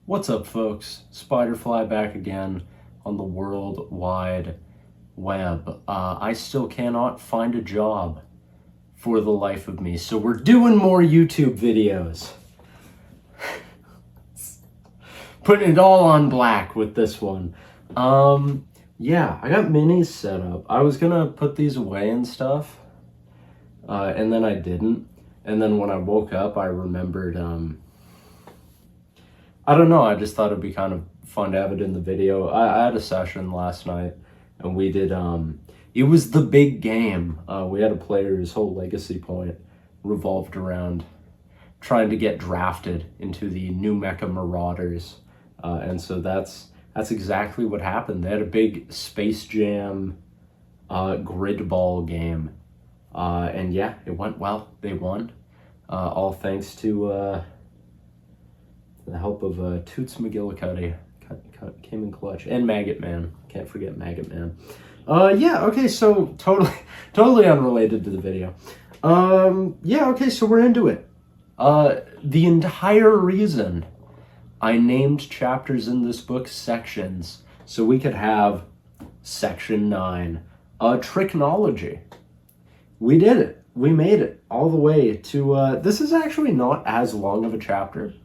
What's up, folks? Spiderfly back again on the World Wide Web. I still cannot find a job for the life of me, so we're doing more YouTube videos. Putting it all on black with this one. Yeah, I got minis set up. I was gonna put these away and stuff, and then I didn't. And then when I woke up, I remembered, I don't know, I just thought it'd be kind of fun to have it in the video. I had a session last night, and we did, it was the big game. We had a player whose whole legacy point revolved around trying to get drafted into the New Mecha Marauders. And so that's exactly what happened. They had a big Space Jam grid ball game. And yeah, it went well. They won. All thanks to the help of Toots McGillicuddy. Came in clutch. And Maggot Man. Can't forget Maggot Man. Yeah, okay, so totally unrelated to the video. Yeah, okay, so we're into it. The entire reason I named chapters in this book sections so we could have section 9, TRICKNOLOGY. We did it. We made it all the way to, this is actually not as long of a chapter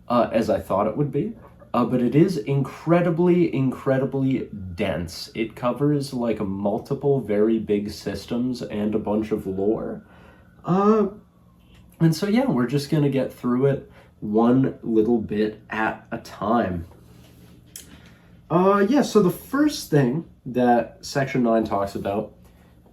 as I thought it would be, but it is incredibly dense. It covers like multiple very big systems and a bunch of lore. And so yeah, we're just gonna get through it one little bit at a time. Yeah, so the first thing that section 9 talks about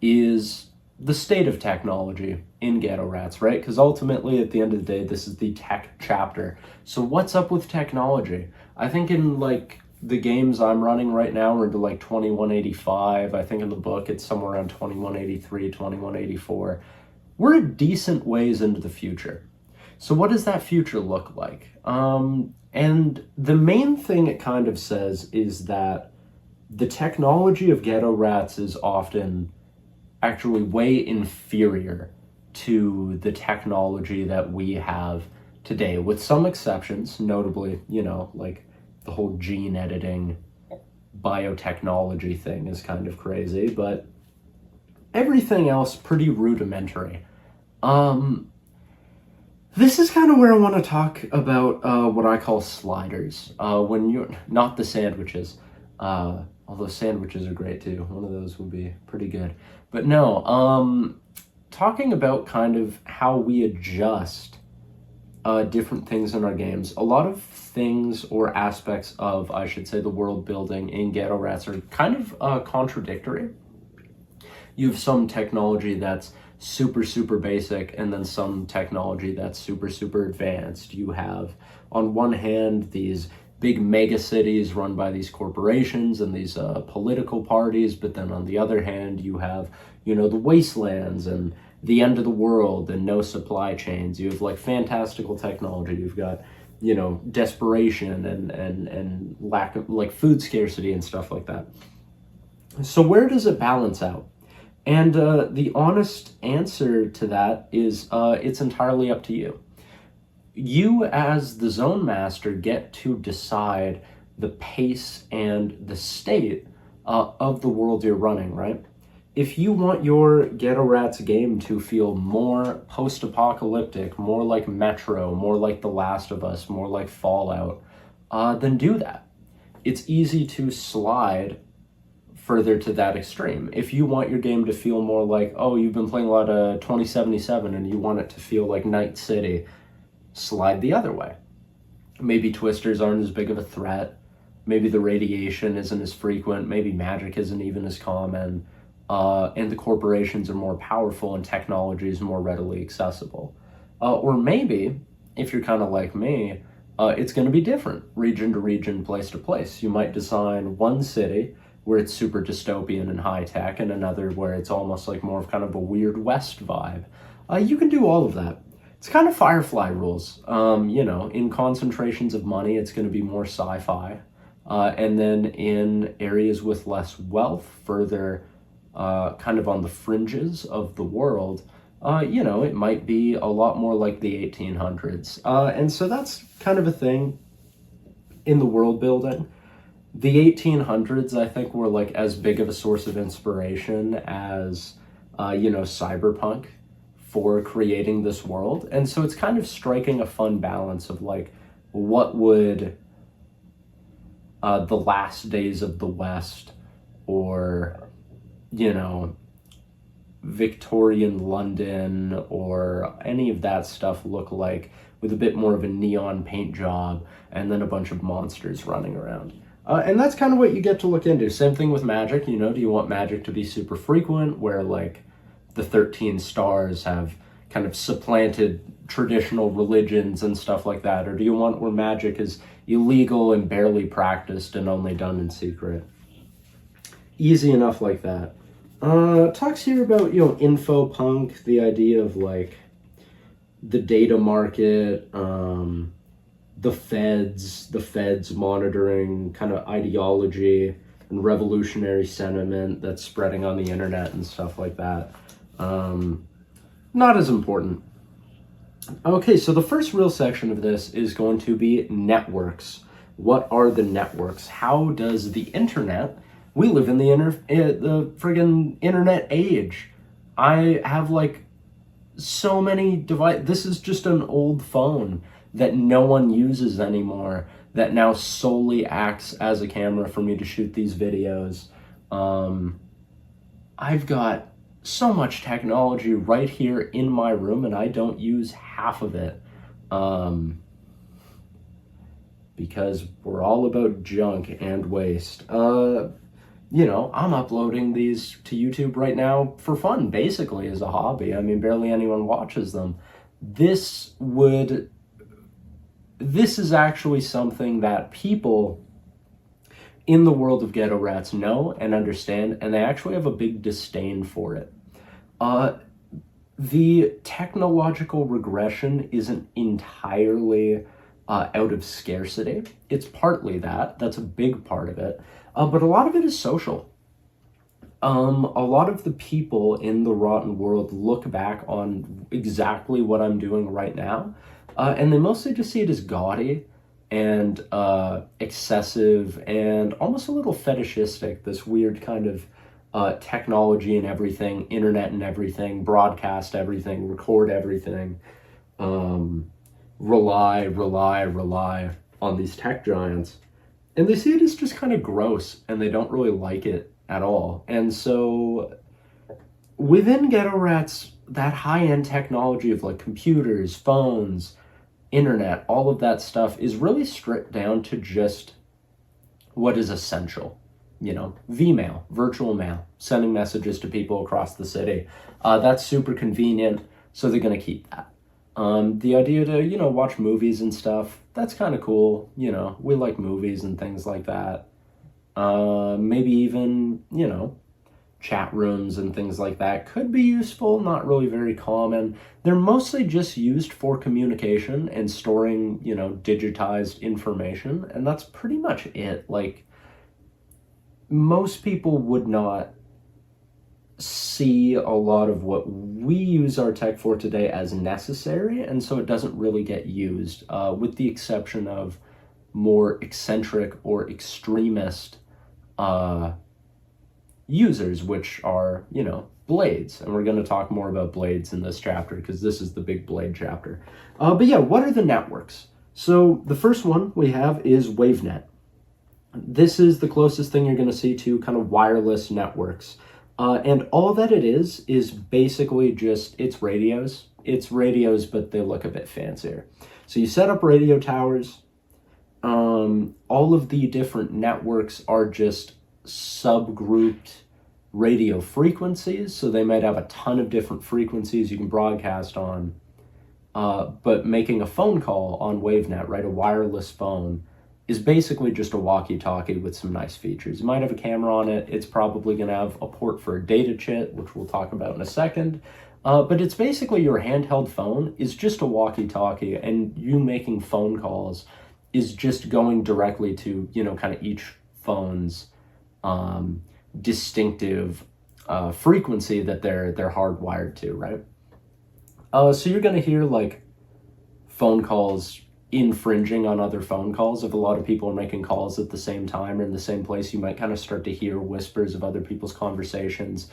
is the state of technology in Geto Ratz, right? Because ultimately, at the end of the day, this is the tech chapter. So what's up with technology? I think in like the games I'm running right now, we're into like 2185. I think in the book, it's somewhere around 2183, 2184. We're a decent ways into the future. So what does that future look like? And the main thing it kind of says is that the technology of Geto Ratz is often actually way inferior to the technology that we have today, with some exceptions, notably, you know, like the whole gene editing biotechnology thing is kind of crazy, but everything else pretty rudimentary. This is kind of where I want to talk about what I call sliders. When you're not the sandwiches, although sandwiches are great too. One of those would be pretty good. But no, talking about kind of how we adjust different things in our games. A lot of things or aspects of, I should say, the world building in Geto Ratz are kind of contradictory. You have some technology that's super basic, and then some technology that's super advanced. You have, on one hand, these big mega cities run by these corporations and these political parties, but then on the other hand, you have, you know, the wastelands and the end of the world and no supply chains. You have like fantastical technology. You've got, you know, desperation and lack of like food scarcity and stuff like that. So where does it balance out? And the honest answer to that is it's entirely up to you. You as the zone master get to decide the pace and the state of the world you're running, right? If you want your Geto Ratz game to feel more post-apocalyptic, more like Metro, more like The Last of Us, more like Fallout, then do that. It's easy to slide further to that extreme. If you want your game to feel more like, oh, you've been playing a lot of 2077 and you want it to feel like Night City, slide the other way. Maybe twisters aren't as big of a threat. Maybe the radiation isn't as frequent. Maybe magic isn't even as common. And the corporations are more powerful and technology is more readily accessible. Or maybe, if you're kind of like me, it's going to be different, region to region, place to place. You might design one city where it's super dystopian and high tech, and another where it's almost like more of kind of a Weird West vibe. You can do all of that. It's kind of Firefly rules. You know, in concentrations of money, it's going to be more sci-fi. And then in areas with less wealth, further kind of on the fringes of the world, you know, it might be a lot more like the 1800s. And so that's kind of a thing. in the world building. The 1800s, I think, were like as big of a source of inspiration as, cyberpunk for creating this world. And so it's kind of striking a fun balance of like, what would the last days of the West or, Victorian London or any of that stuff look like with a bit more of a neon paint job and then a bunch of monsters running around. And that's kind of what you get to look into. Same thing with magic, do you want magic to be super frequent where like the 13 stars have kind of supplanted traditional religions and stuff like that? Or do you want where magic is illegal and barely practiced and only done in secret? Easy enough like that. Talks here about, info punk, the idea of like the data market, the feds monitoring kind of ideology and revolutionary sentiment that's spreading on the internet and stuff like that. Not as important. Okay, so the first real section of this is going to be networks. What are the networks? How does the internet... We live in the friggin' internet age. I have like so many devices. This is just an old phone that no one uses anymore that now solely acts as a camera for me to shoot these videos. I've got so much technology right here in my room and I don't use half of it. Because we're all about junk and waste. I'm uploading these to YouTube right now for fun, basically as a hobby. I mean, barely anyone watches them. This is actually something that people in the world of Geto Ratz know and understand, and they actually have a big disdain for it. The technological regression isn't entirely out of scarcity. It's partly that. That's a big part of it. But a lot of it is social. A lot of the people in the rotten world look back on exactly what I'm doing right now, and they mostly just see it as gaudy and excessive and almost a little fetishistic, this weird kind of technology and everything, internet and everything, broadcast everything, record everything, rely on these tech giants. And they see it as just kind of gross, and they don't really like it at all. And so within Geto Ratz, that high-end technology of like computers, phones, internet, all of that stuff is really stripped down to just what is essential. Vmail, virtual mail, sending messages to people across the city. That's super convenient, so they're going to keep that. The idea to, watch movies and stuff, that's kind of cool. We like movies and things like that. Maybe even, chat rooms and things like that could be useful, not really very common. They're mostly just used for communication and storing, digitized information. And that's pretty much it. Like, most people would not see a lot of what we use our tech for today as necessary, and so it doesn't really get used, with the exception of more eccentric or extremist users, which are, blades. And we're going to talk more about blades in this chapter because this is the big blade chapter. But yeah, what are the networks? So the first one we have is WaveNet. This is the closest thing you're going to see to kind of wireless networks. And all that it is basically just, it's radios. It's radios, but they look a bit fancier. So you set up radio towers. All of the different networks are just subgrouped radio frequencies. So they might have a ton of different frequencies you can broadcast on. But making a phone call on WaveNet, right, a wireless phone, is basically just a walkie-talkie with some nice features. It might have a camera on it. It's probably going to have a port for a data chip, which we'll talk about in a second. But it's basically your handheld phone is just a walkie-talkie, and you making phone calls is just going directly to, kind of each phone's distinctive frequency that they're hardwired to, right? So you're going to hear like phone calls infringing on other phone calls. If a lot of people are making calls at the same time or in the same place, you might kind of start to hear whispers of other people's conversations.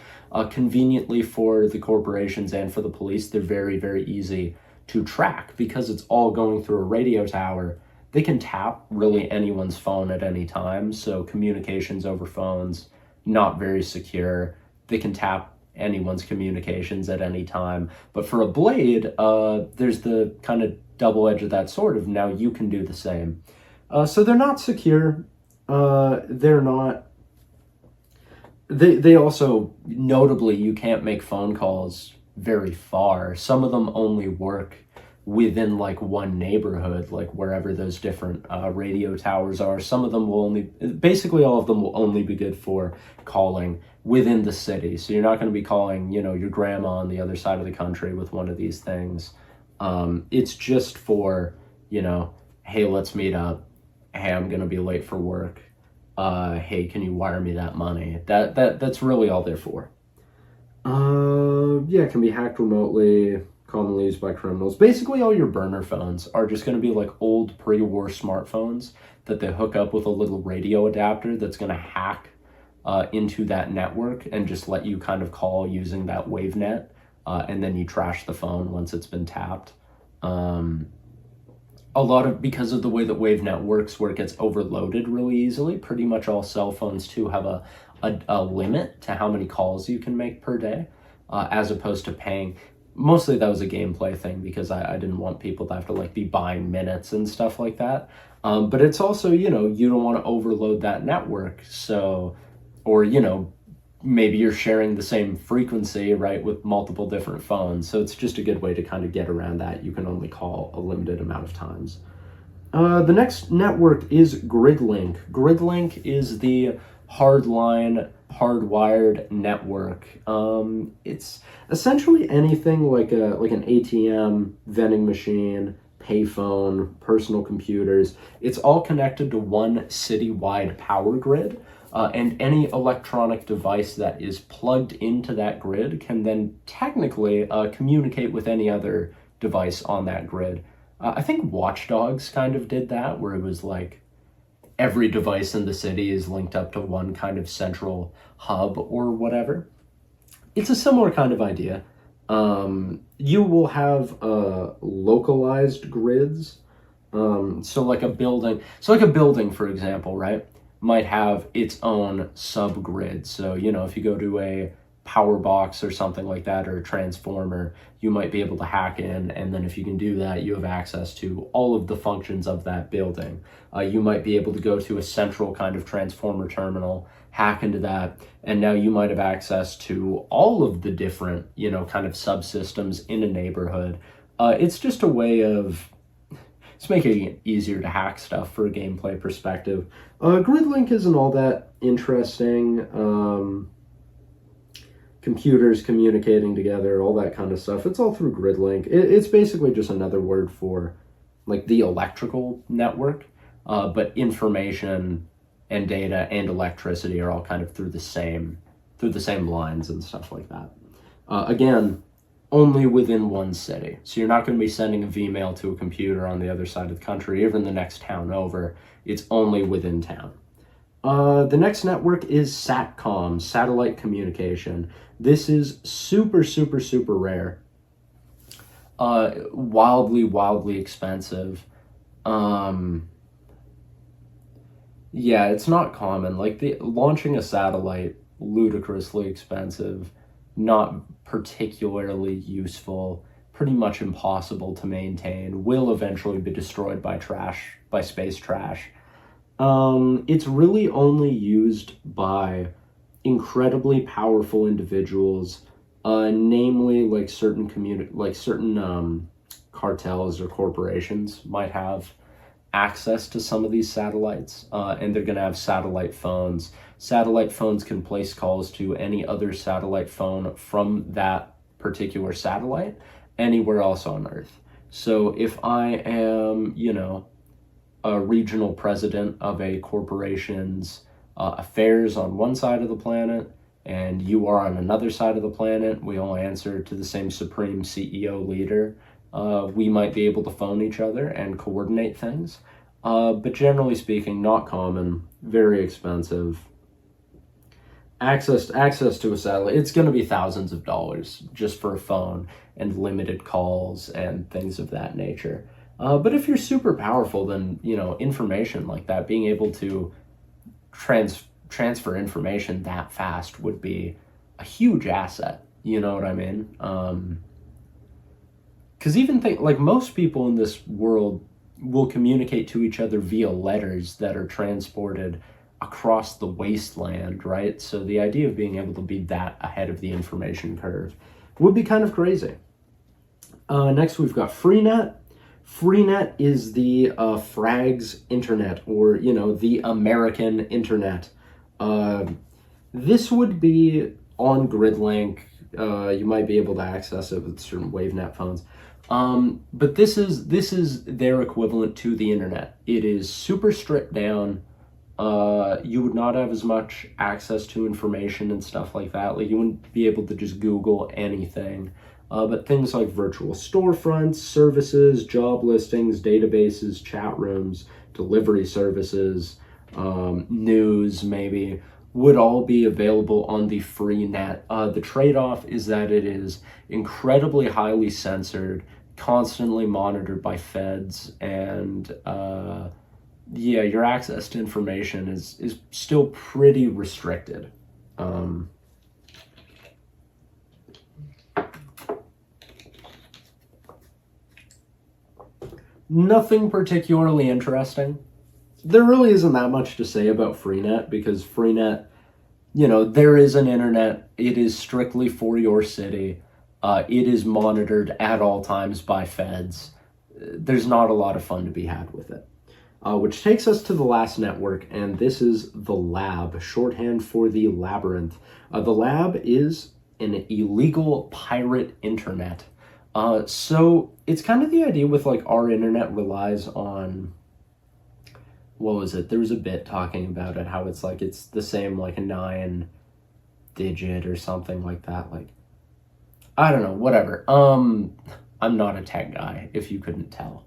Conveniently for the corporations and for the police, they're very, very easy to track because it's all going through a radio tower. They can tap really anyone's phone at any time. So communications over phones, not very secure. They can tap anyone's communications at any time. But for a blade, there's the kind of double edge of that sword of now you can do the same. So they're not secure. They're not. They also, notably, you can't make phone calls very far. Some of them only work within like one neighborhood, like wherever those different radio towers are. Some of them will only, basically all of them will only be good for calling within the city. So you're not going to be calling, you know, your grandma on the other side of the country with one of these things. It's just for, you know, hey, let's meet up. Hey, I'm going to be late for work. Hey, can you wire me that money? That's really all they're for. Yeah, it can be hacked remotely, commonly used by criminals. Basically, all your burner phones are just going to be like old pre-war smartphones that they hook up with a little radio adapter that's going to hack into that network and just let you kind of call using that WaveNet, and then you trash the phone once it's been tapped. A lot of, because of the way that WaveNet works, where it gets overloaded really easily, pretty much all cell phones too have a limit to how many calls you can make per day, as opposed to paying. Mostly that was a gameplay thing because I didn't want people to have to like be buying minutes and stuff like that. But it's also, you know, you don't want to overload that network. So, or, you know, maybe you're sharing the same frequency, right, with multiple different phones. So it's just a good way to kind of get around that. You can only call a limited amount of times. The next network is GridLink. GridLink is the hardline, hardwired network. It's essentially anything like an ATM, vending machine, payphone, personal computers. It's all connected to one citywide power grid. And any electronic device that is plugged into that grid can then technically communicate with any other device on that grid. I think Watch Dogs kind of did that, where it was like every device in the city is linked up to one kind of central hub or whatever. It's a similar kind of idea. You will have localized grids. So like a building, for example, right, might have its own subgrid. So, you know, if you go to a power box or something like that, or a transformer, you might be able to hack in, and then if you can do that, you have access to all of the functions of that building. You might be able to go to a central kind of transformer terminal, hack into that, and now you might have access to all of the different, you know, kind of subsystems in a neighborhood. It's just a way of, it's making it easier to hack stuff for a gameplay perspective. GridLink isn't all that interesting. Computers communicating together, all that kind of stuff. It's all through GridLink. It's basically just another word for like the electrical network, but information and data and electricity are all kind of through the same lines and stuff like that. Again, only within one city. So you're not going to be sending a Vmail to a computer on the other side of the country, even the next town over. It's only within town. The next network is SATCOM, satellite communication. This is super, super, super rare. Wildly, wildly expensive. Yeah, it's not common. Like launching a satellite, ludicrously expensive, not particularly useful, pretty much impossible to maintain, will eventually be destroyed by space trash. It's really only used by incredibly powerful individuals, namely like certain cartels or corporations might have access to some of these satellites, and they're going to have satellite phones. Satellite phones can place calls to any other satellite phone from that particular satellite anywhere else on Earth. So if I am, you know, a regional president of a corporation's affairs on one side of the planet, and you are on another side of the planet, we all answer to the same supreme CEO leader. we might be able to phone each other and coordinate things. But generally speaking, not common, very expensive. Access to a satellite, it's going to be thousands of dollars just for a phone and limited calls and things of that nature. But if you're super powerful, then, information like that, being able to transfer information that fast would be a huge asset. You know what I mean? Because even like most people in this world will communicate to each other via letters that are transported across the wasteland, right? So the idea of being able to be that ahead of the information curve would be kind of crazy. Next, we've got Freenet. Freenet is the Frag's internet, or, the American internet. This would be on GridLink. You might be able to access it with certain WaveNet phones. But this is their equivalent to the internet. It is super stripped down. You would not have as much access to information and stuff like that. Like, you wouldn't be able to just Google anything. But things like virtual storefronts, services, job listings, databases, chat rooms, delivery services, news maybe, would all be available on the Freenet. The trade-off is that it is incredibly highly censored, constantly monitored by feds, and your access to information is still pretty restricted. Nothing particularly interesting. There really isn't that much to say about Freenet, because Freenet, there is an internet. It is strictly for your city. It is monitored at all times by feds. There's not a lot of fun to be had with it. Which takes us to the last network, and this is the Lab, shorthand for the Labyrinth. The Lab is an illegal pirate internet. So it's kind of the idea with, like, our internet relies on, what was it? There was a bit talking about it, how it's like, it's the same, like, a 9-digit or something like that. Like, I don't know, whatever. I'm not a tech guy, if you couldn't tell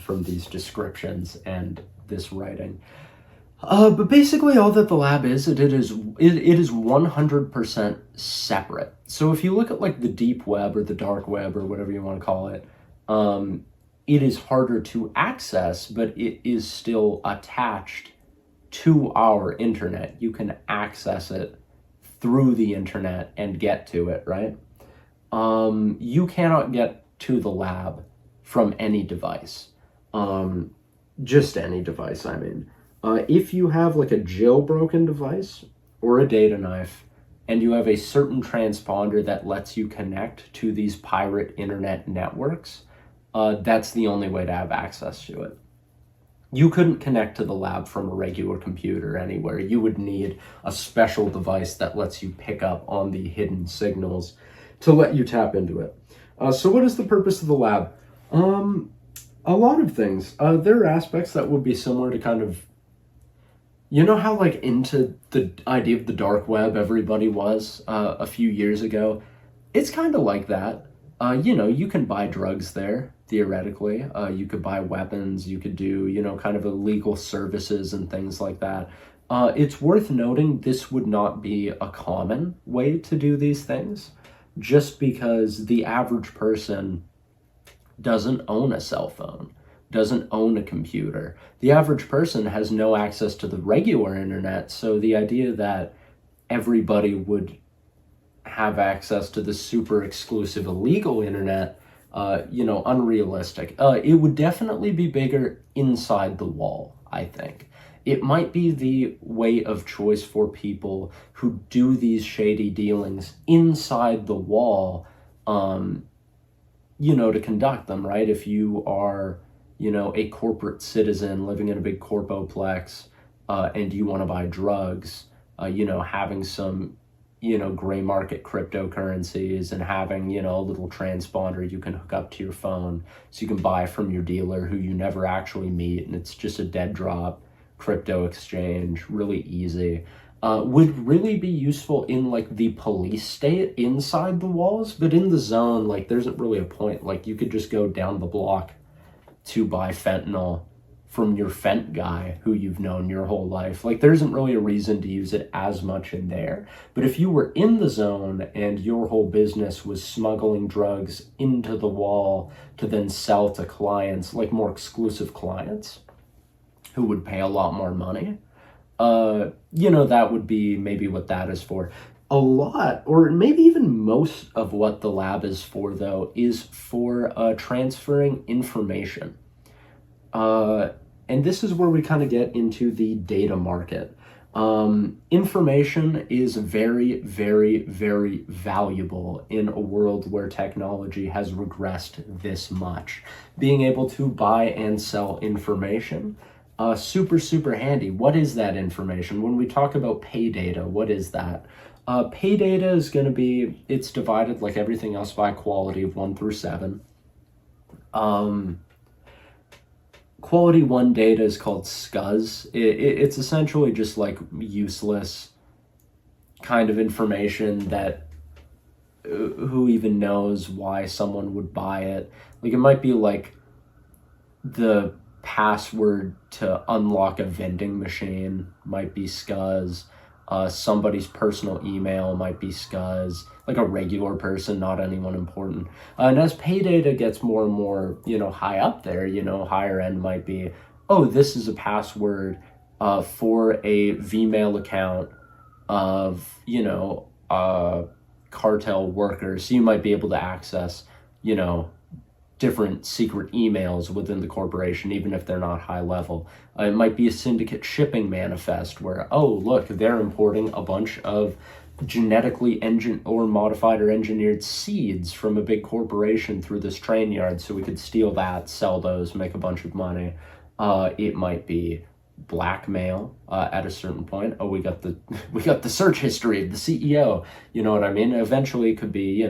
from these descriptions and this writing. But basically all that the Lab is, it is 100% separate. So if you look at, like, the deep web or the dark web or whatever you want to call it, it is harder to access, but it is still attached to our internet. You can access it through the internet and get to it, right? You cannot get to the Lab from any device. Just any device, I mean. If you have, like, a jailbroken device or a data knife, and you have a certain transponder that lets you connect to these pirate internet networks, that's the only way to have access to it. You couldn't connect to the Lab from a regular computer anywhere. You would need a special device that lets you pick up on the hidden signals to let you tap into it. So what is the purpose of the Lab? A lot of things. There are aspects that would be similar to kind of, how, like, into the idea of the dark web everybody was a few years ago? It's kind of like that. You can buy drugs there, theoretically. You could buy weapons. You could do, kind of illegal services and things like that. It's worth noting this would not be a common way to do these things, just because the average person doesn't own a cell phone, doesn't own a computer. The average person has no access to the regular internet, so the idea that everybody would have access to the super exclusive illegal internet, unrealistic. It would definitely be bigger inside the wall, I think. It might be the way of choice for people who do these shady dealings inside the wall, to conduct them, right? If you are, a corporate citizen living in a big corpoplex, and you want to buy drugs, having some, gray market cryptocurrencies and having, a little transponder you can hook up to your phone so you can buy from your dealer who you never actually meet, and it's just a dead drop crypto exchange, really easy. would really be useful in like the police state inside the walls, but in the zone, like there isn't really a point. Like you could just go down the block to buy fentanyl from your fent guy who you've known your whole life. Like there isn't really a reason to use it as much in there. But if you were in the zone and your whole business was smuggling drugs into the wall to then sell to clients, like more exclusive clients who would pay a lot more money, that would be maybe what that is for. A lot, or maybe even most of what the lab is for, though, is for transferring information. And this is where we kind of get into the data market. Information is very, very, very valuable in a world where technology has regressed this much. Being able to buy and sell information, super, super handy. What is that information? When we talk about pay data, what is that? Pay data is going to be, it's divided like everything else by quality of 1 through 7. Quality 1 data is called SCUS. It's essentially just like useless kind of information that who even knows why someone would buy it. Like it might be like the password to unlock a vending machine might be SCUS. Somebody's personal email might be SCUS, like a regular person, not anyone important. And as pay data gets more and more, high up there, higher end might be, oh, this is a password for a Vmail account of, cartel workers. So you might be able to access, different secret emails within the corporation, even if they're not high level. It might be a syndicate shipping manifest where, oh, look, they're importing a bunch of genetically modified or engineered seeds from a big corporation through this train yard, so we could steal that, sell those, make a bunch of money. It might be blackmail at a certain point. Oh, we got the search history of the CEO. You know what I mean? Eventually it could be,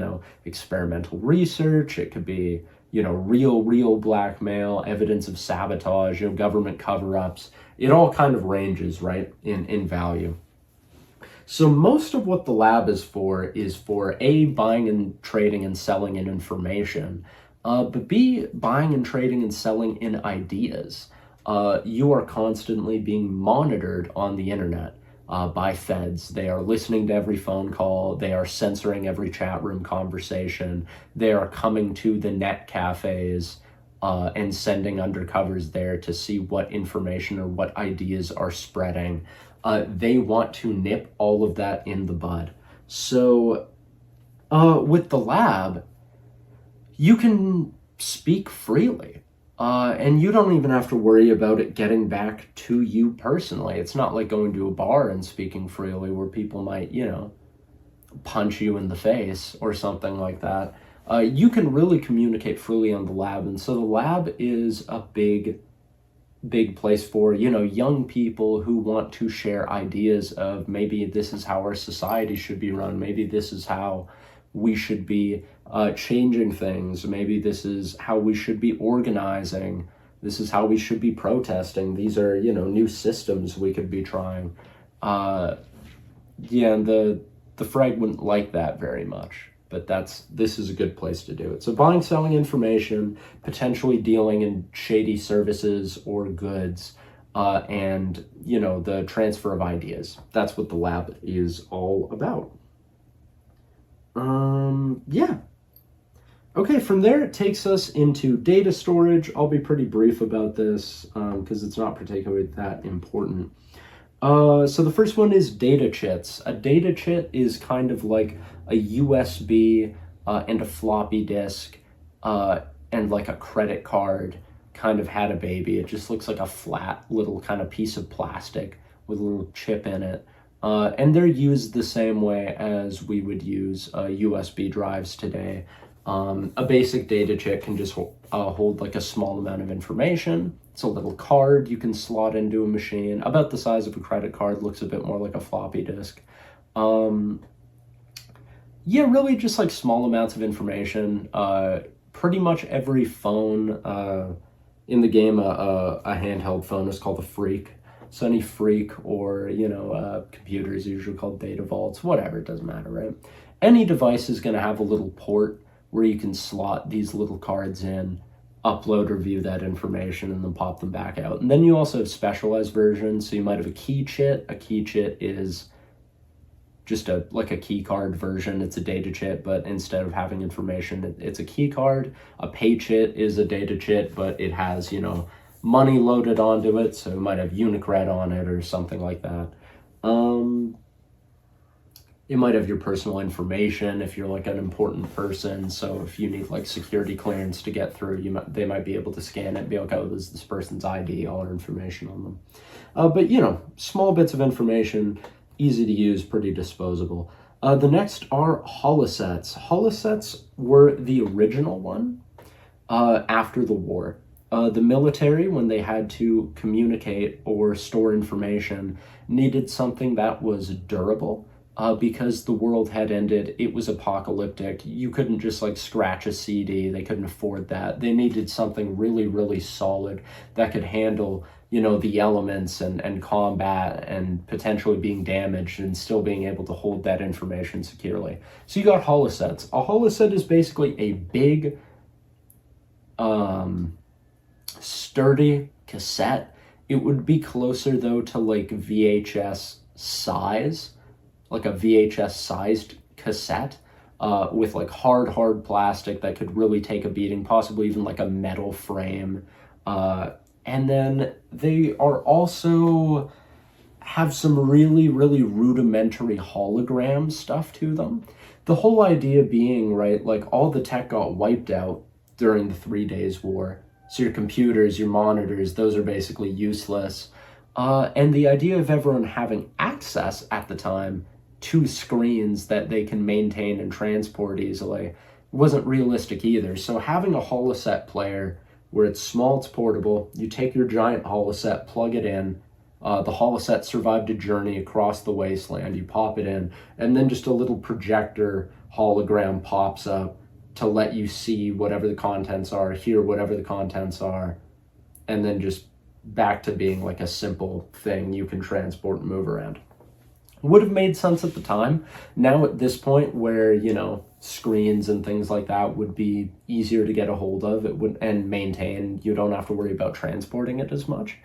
experimental research. It could be, real blackmail, evidence of sabotage, government cover-ups. It all kind of ranges, right, in value. So most of what the lab is for A, buying and trading and selling in information, but B, buying and trading and selling in ideas. You are constantly being monitored on the internet by feds. They are listening to every phone call. They are censoring every chat room conversation. They are coming to the net cafes and sending undercovers there to see what information or what ideas are spreading. They want to nip all of that in the bud. So with the lab, you can speak freely. And you don't even have to worry about it getting back to you personally. It's not like going to a bar and speaking freely where people might, punch you in the face or something like that. You can really communicate freely on the lab. And so the lab is a big place for, young people who want to share ideas of maybe this is how our society should be run. Maybe this is how we should be changing things. Maybe this is how we should be organizing. This is how we should be protesting. These are, new systems we could be trying. And the Frag wouldn't like that very much, but this is a good place to do it. So buying, selling information, potentially dealing in shady services or goods, and, the transfer of ideas. That's what the lab is all about. Okay, from there it takes us into data storage. I'll be pretty brief about this because it's not particularly that important. So the first one is data chits. A data chit is kind of like a USB and a floppy disk and like a credit card kind of had a baby. It just looks like a flat little kind of piece of plastic with a little chip in it. And they're used the same way as we would use USB drives today. A basic data chip can just hold like a small amount of information. It's a little card you can slot into a machine, about the size of a credit card, looks a bit more like a floppy disk. Really just like small amounts of information. Pretty much every phone in the game, a handheld phone is called a Freak. So any freak or, computers usually called data vaults, whatever, it doesn't matter, right? Any device is going to have a little port where you can slot these little cards in, upload or view that information, and then pop them back out. And then you also have specialized versions. So you might have a key chit. A key chit is just like a key card version. It's a data chit, but instead of having information, it's a key card. A pay chit is a data chit, but it has, money loaded onto it. So it might have Unicred on it or something like that. It might have your personal information if you're like an important person. So if you need like security clearance to get through, they might be able to scan it and be like, oh, this is this person's ID, all our information on them. But small bits of information, easy to use, pretty disposable. The next are holosets. Holosets were the original one after the war. The military, when they had to communicate or store information, needed something that was durable. Because the world had ended, it was apocalyptic. You couldn't just like scratch a CD. They couldn't afford that. They needed something really, really solid that could handle, the elements and combat and potentially being damaged and still being able to hold that information securely. So you got holosets. A holoset is basically a big, sturdy cassette. It would be closer though to like VHS size, like a VHS sized cassette, with like hard plastic that could really take a beating, possibly even like a metal frame. And then they are also have some really, really rudimentary hologram stuff to them. The whole idea being, right, like all the tech got wiped out during the 3 Days War. So your computers, your monitors, those are basically useless. And the idea of everyone having access at the time to screens that they can maintain and transport easily wasn't realistic either. So having a holoset player where it's small, it's portable, you take your giant holoset, plug it in, the holoset survived a journey across the wasteland, you pop it in, and then just a little projector hologram pops up to let you see whatever the contents are, hear whatever the contents are, and then just back to being like a simple thing you can transport and move around. Would have made sense at the time. Now at this point where, screens and things like that would be easier to get a hold of, it would and maintain, you don't have to worry about transporting it as much.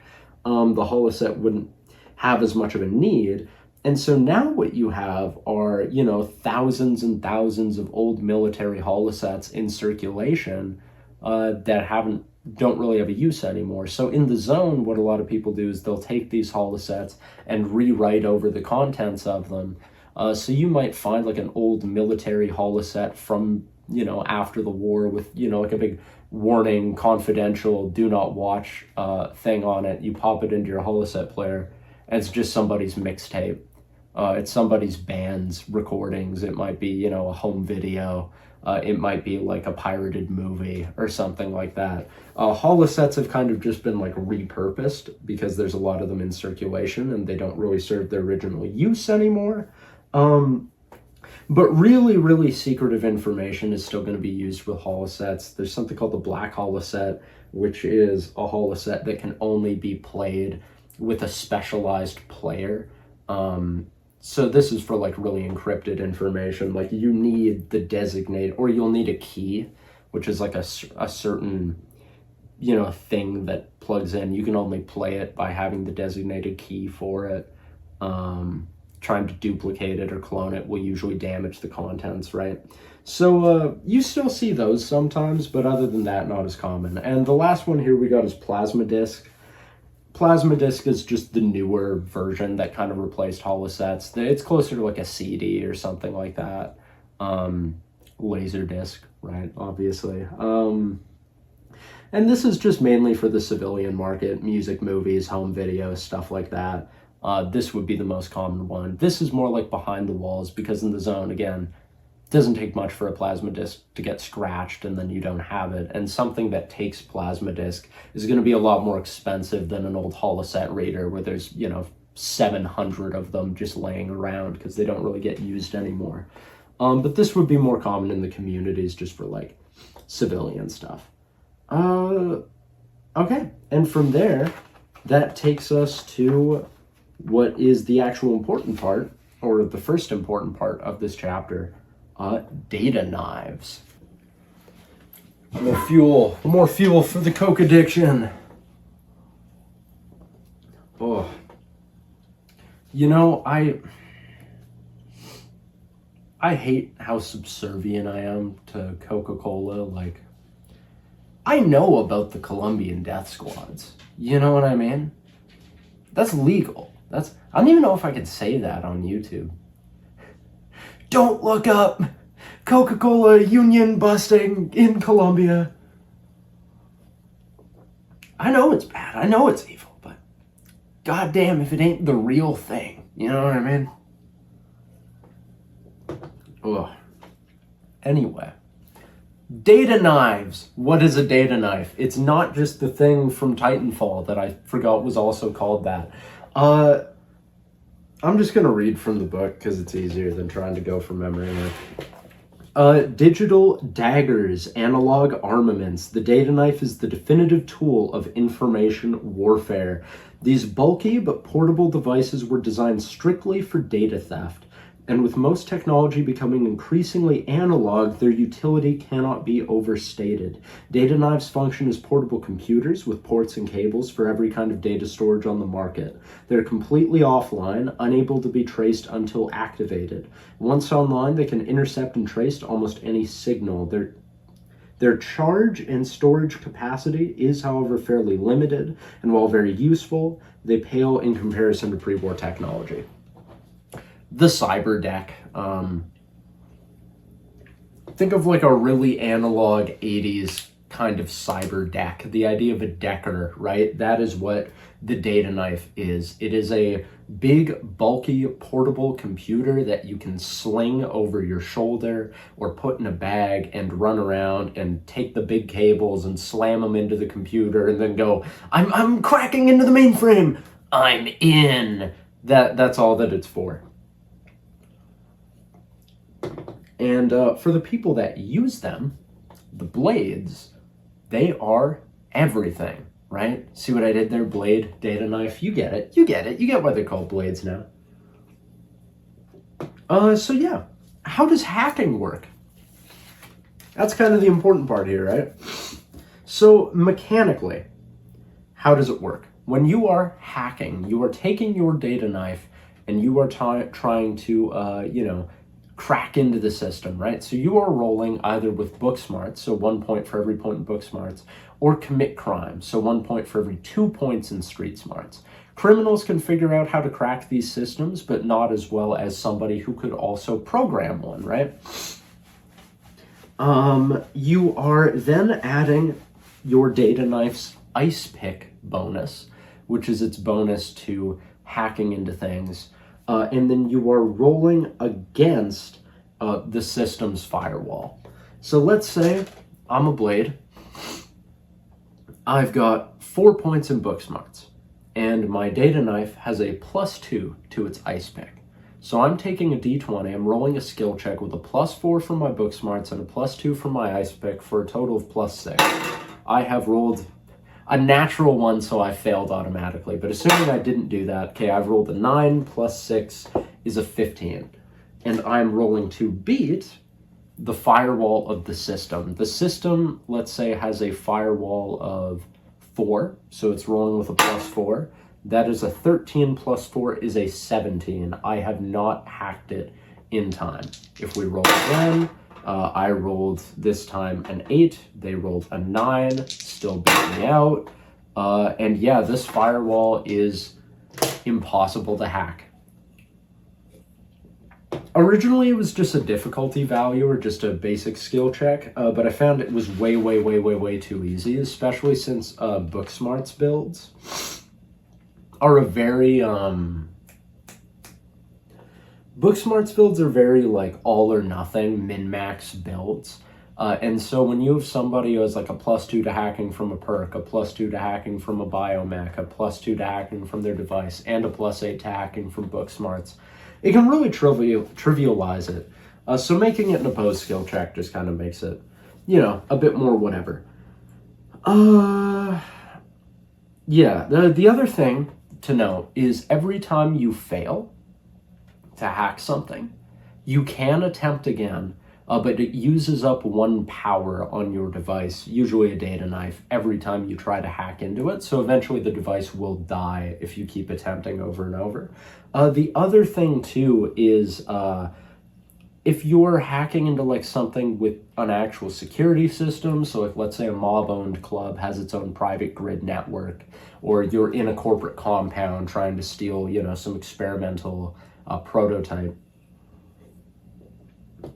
The holoset wouldn't have as much of a need. And so now what you have are, thousands and thousands of old military holosets in circulation that don't really have a use anymore. So in the zone, what a lot of people do is they'll take these holosets and rewrite over the contents of them. So you might find like an old military holoset from, after the war with, like a big warning, confidential, do not watch thing on it. You pop it into your holoset player, and it's just somebody's mixtape. It's somebody's band's recordings. It might be, a home video. It might be like a pirated movie or something like that. Holosets have kind of just been like repurposed because there's a lot of them in circulation and they don't really serve their original use anymore. But really, really secretive information is still going to be used with holosets. There's something called the black holoset, which is a holoset that can only be played with a specialized player. So this is for like really encrypted information. Like you need the designated, or you'll need a key, which is like a certain, thing that plugs in. You can only play it by having the designated key for it. Trying to duplicate it or clone it will usually damage the contents, right? So you still see those sometimes, but other than that, not as common. And the last one here we got is plasma disc. Plasma disc is just the newer version that kind of replaced holosets. It's closer to like a CD or something like that. Laser disc, right? Obviously. And this is just mainly for the civilian market, music, movies, home video, stuff like that. This would be the most common one. This is more like behind the walls because in the zone, again, it doesn't take much for a plasma disc to get scratched and then you don't have it. And something that takes plasma disc is going to be a lot more expensive than an old holoset reader where there's, 700 of them just laying around because they don't really get used anymore. But this would be more common in the communities just for like civilian stuff. Okay, and from there, that takes us to what is the actual important part, or the first important part of this chapter, data knives. More fuel for the Coke addiction. Oh, you know, I hate how subservient I am to Coca-Cola. Like, I know about the Colombian death squads. You know what I mean? That's legal. I don't even know if I could say that on YouTube. Don't look up Coca-Cola union busting in Colombia. I know it's bad. I know it's evil, but goddamn if it ain't the real thing. You know what I mean? Ugh. Anyway. Data knives. What is a data knife? It's not just the thing from Titanfall that I forgot was also called that. I'm just going to read from the book because it's easier than trying to go from memory. Digital daggers, analog armaments. The data knife is the definitive tool of information warfare. These bulky but portable devices were designed strictly for data theft. And with most technology becoming increasingly analog, their utility cannot be overstated. Data knives function as portable computers with ports and cables for every kind of data storage on the market. They're completely offline, unable to be traced until activated. Once online, they can intercept and trace almost any signal. Their charge and storage capacity is, however, fairly limited, and while very useful, they pale in comparison to pre-war technology. The cyber deck. Think of like a really analog 80s kind of cyber deck. The idea of a decker, right? That is what the data knife is. It is a big, bulky, portable computer that you can sling over your shoulder or put in a bag and run around and take the big cables and slam them into the computer and then go, I'm cracking into the mainframe. I'm in. That's all that it's for. And for the people that use them, the blades, they are everything, right? See what I did there? Blade, data knife. You get it. You get why they're called blades now. So yeah, how does hacking work? That's kind of the important part here, right? So mechanically, how does it work? When you are hacking, you are taking your data knife and you are trying to, crack into the system, right? So you are rolling either with book smarts, so 1 point for every point in book smarts, or commit crime, so 1 point for every 2 points in street smarts. Criminals can figure out how to crack these systems, but not as well as somebody who could also program one, right? You are then adding your data knife's ice pick bonus, which is its bonus to hacking into things. And then you are rolling against the system's firewall. So let's say I'm a blade. I've got 4 points in book smarts, and my data knife has a +2 to its ice pick. So I'm taking a d20, I'm rolling a skill check with a +4 for my book smarts and a +2 for my ice pick for a total of +6. I have rolled a natural one, so I failed automatically. But assuming I didn't do that, okay, I've rolled a 9 + 6 is a 15. And I'm rolling to beat the firewall of the system. The system, let's say, has a firewall of 4, so it's rolling with a +4. That is a 13 + 4 is a 17. I have not hacked it in time. If we roll again, I rolled this time an 8, they rolled a 9, still beat me out. And yeah, this firewall is impossible to hack. Originally, it was just a difficulty value or just a basic skill check, but I found it was way too easy, especially since book smarts builds are a very book smarts builds are very like all or nothing min-max builds. And so when you have somebody who has like a +2 to hacking from a perk, a +2 to hacking from a biomech, a +2 to hacking from their device, and a +8 to hacking from book smarts, it can really trivialize it. So making it an opposed skill check just kind of makes it, a bit more whatever. Yeah, the other thing to note is every time you fail to hack something, you can attempt again, but it uses up 1 power on your device, usually a data knife, every time you try to hack into it. So eventually the device will die if you keep attempting over and over. The other thing too is if you're hacking into like something with an actual security system, so if let's say a mob-owned club has its own private grid network, or you're in a corporate compound trying to steal, some experimental prototype,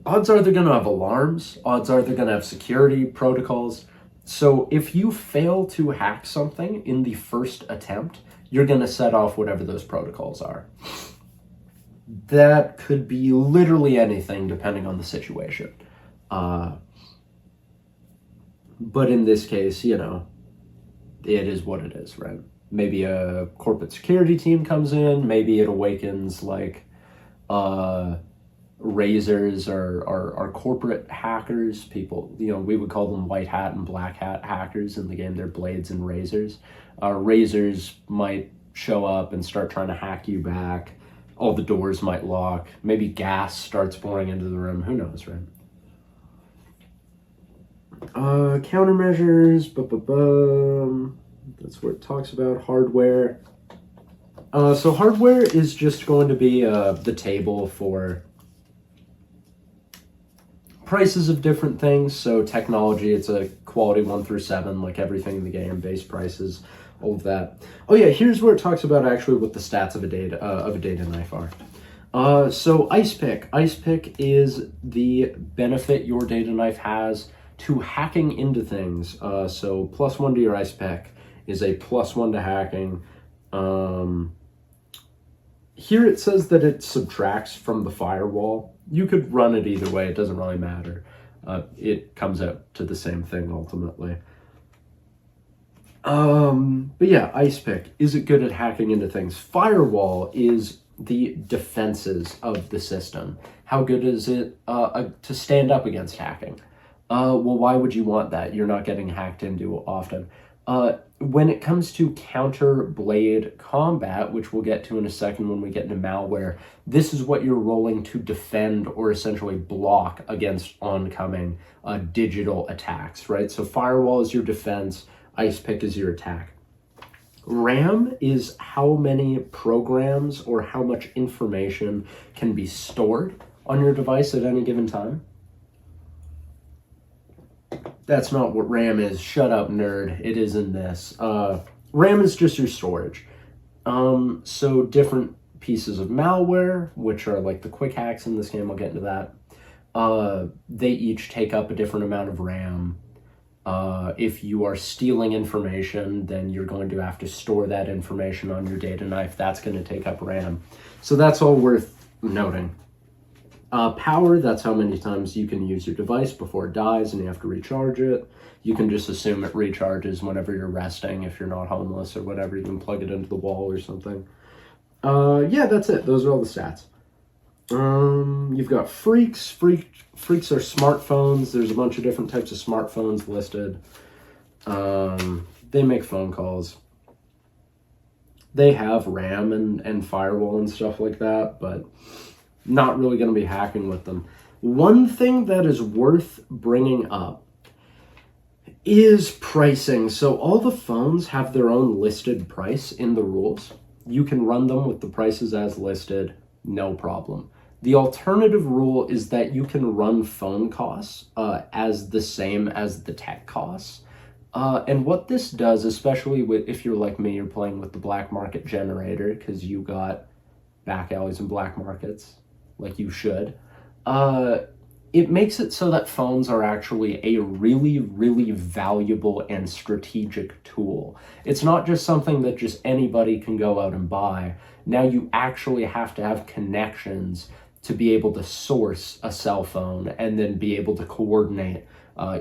odds are they're going to have alarms, odds are they're going to have security protocols. So if you fail to hack something in the first attempt, you're going to set off whatever those protocols are. That could be literally anything depending on the situation. But in this case, it is what it is, right? Maybe a corporate security team comes in, maybe it awakens like razors or corporate hackers, people, we would call them white hat and black hat hackers in the game. They're blades and razors. Razors might show up and start trying to hack you back. All the doors might lock. Maybe gas starts pouring into the room. Who knows, right? Countermeasures. That's where it talks about hardware. So hardware is just going to be the table for prices of different things. So technology, it's a quality 1 through 7, like everything in the game, base prices, all of that. Oh yeah, here's where it talks about actually what the stats of a data knife are. So ice pick is the benefit your data knife has to hacking into things. So +1 to your ice pick is a +1 to hacking. Here it says that it subtracts from the firewall. You could run it either way, it doesn't really matter. It comes out to the same thing ultimately. But yeah, ice pick, is it good at hacking into things? Firewall is the defenses of the system. How good is it to stand up against hacking? Well, why would you want that? You're not getting hacked into often. When it comes to counter-blade combat, which we'll get to in a second when we get into malware, this is what you're rolling to defend or essentially block against oncoming digital attacks, right? So firewall is your defense, ice pick is your attack. RAM is how many programs or how much information can be stored on your device at any given time. That's not what RAM is. Shut up, nerd. It is in this. RAM is just your storage. So different pieces of malware, which are like the quick hacks in this game, I'll get into that. They each take up a different amount of RAM. If you are stealing information, then you're going to have to store that information on your data knife. That's going to take up RAM. So that's all worth noting. Power, that's how many times you can use your device before it dies and you have to recharge it. You can just assume it recharges whenever you're resting. If you're not homeless or whatever, you can plug it into the wall or something. Yeah, that's it. Those are all the stats. You've got freaks. Freaks are smartphones. There's a bunch of different types of smartphones listed. They make phone calls. They have RAM and firewall and stuff like that, but not really going to be hacking with them. One thing that is worth bringing up is pricing. So all the phones have their own listed price in the rules. You can run them with the prices as listed, no problem. The alternative rule is that you can run phone costs as the same as the tech costs. And what this does, especially if you're like me, you're playing with the black market generator because you got back alleys and black markets, like you should, it makes it so that phones are actually a really, really valuable and strategic tool. It's not just something that just anybody can go out and buy. Now you actually have to have connections to be able to source a cell phone and then be able to coordinate,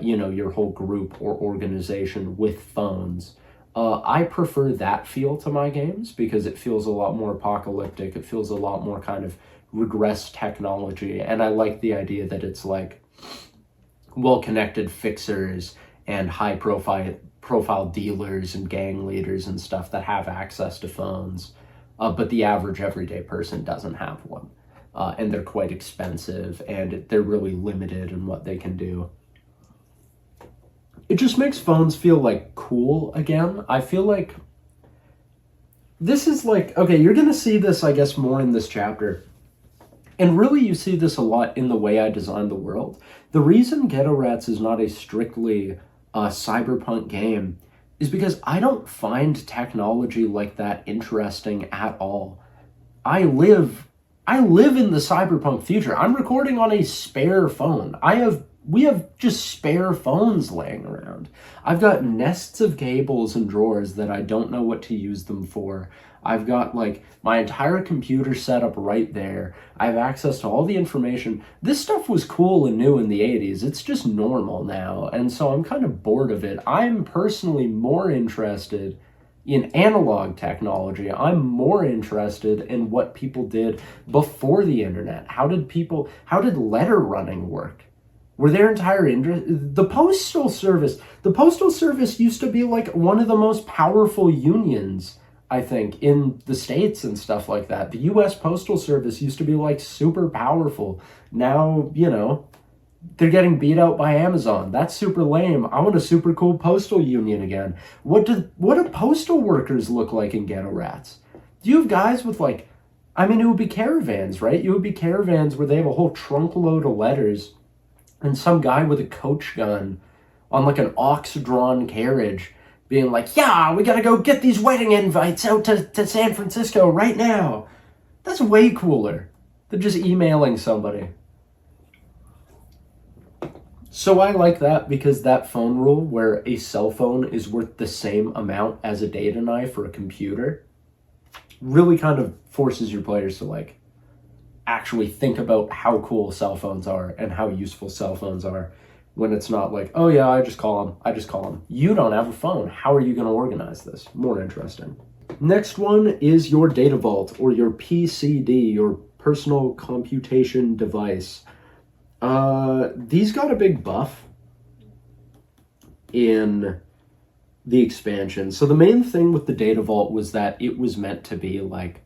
your whole group or organization with phones. I prefer that feel to my games because it feels a lot more apocalyptic. It feels a lot more kind of regressed technology. And I like the idea that it's like well-connected fixers and high profile dealers and gang leaders and stuff that have access to phones, but the average everyday person doesn't have one. And they're quite expensive, and they're really limited in what they can do. It just makes phones feel like cool again. I feel like this is like, okay, you're gonna see this, I guess, more in this chapter. And really you see this a lot in the way I design the world. The reason Geto Ratz is not a strictly cyberpunk game is because I don't find technology like that interesting at all. I live in the cyberpunk future. I'm recording on a spare phone. We have just spare phones laying around. I've got nests of cables and drawers that I don't know what to use them for. I've got like my entire computer set up right there. I have access to all the information. This stuff was cool and new in the 80s. It's just normal now. And so I'm kind of bored of it. I'm personally more interested in analog technology. I'm more interested in what people did before the internet. How did letter running work? Were their entire the postal service used to be like one of the most powerful unions, I think, in the States and stuff like that. The US Postal Service used to be like super powerful. Now, you know, they're getting beat out by Amazon. That's super lame. I want a super cool postal union again. What do postal workers look like in Geto Ratz? Do you have guys with like, I mean, it would be caravans, right? It would be caravans where they have a whole trunk load of letters and some guy with a coach gun on like an ox-drawn carriage being like, yeah, we gotta go get these wedding invites out to San Francisco right now. That's way cooler than just emailing somebody. So I like that because that phone rule where a cell phone is worth the same amount as a data knife or a computer really kind of forces your players to like actually think about how cool cell phones are and how useful cell phones are, when it's not like, oh yeah, I just call them. You don't have a phone. How are you going to organize this? More interesting. Next one is your data vault, or your PCD, your personal computation device. These got a big buff in the expansion. So the main thing with the data vault was that it was meant to be like,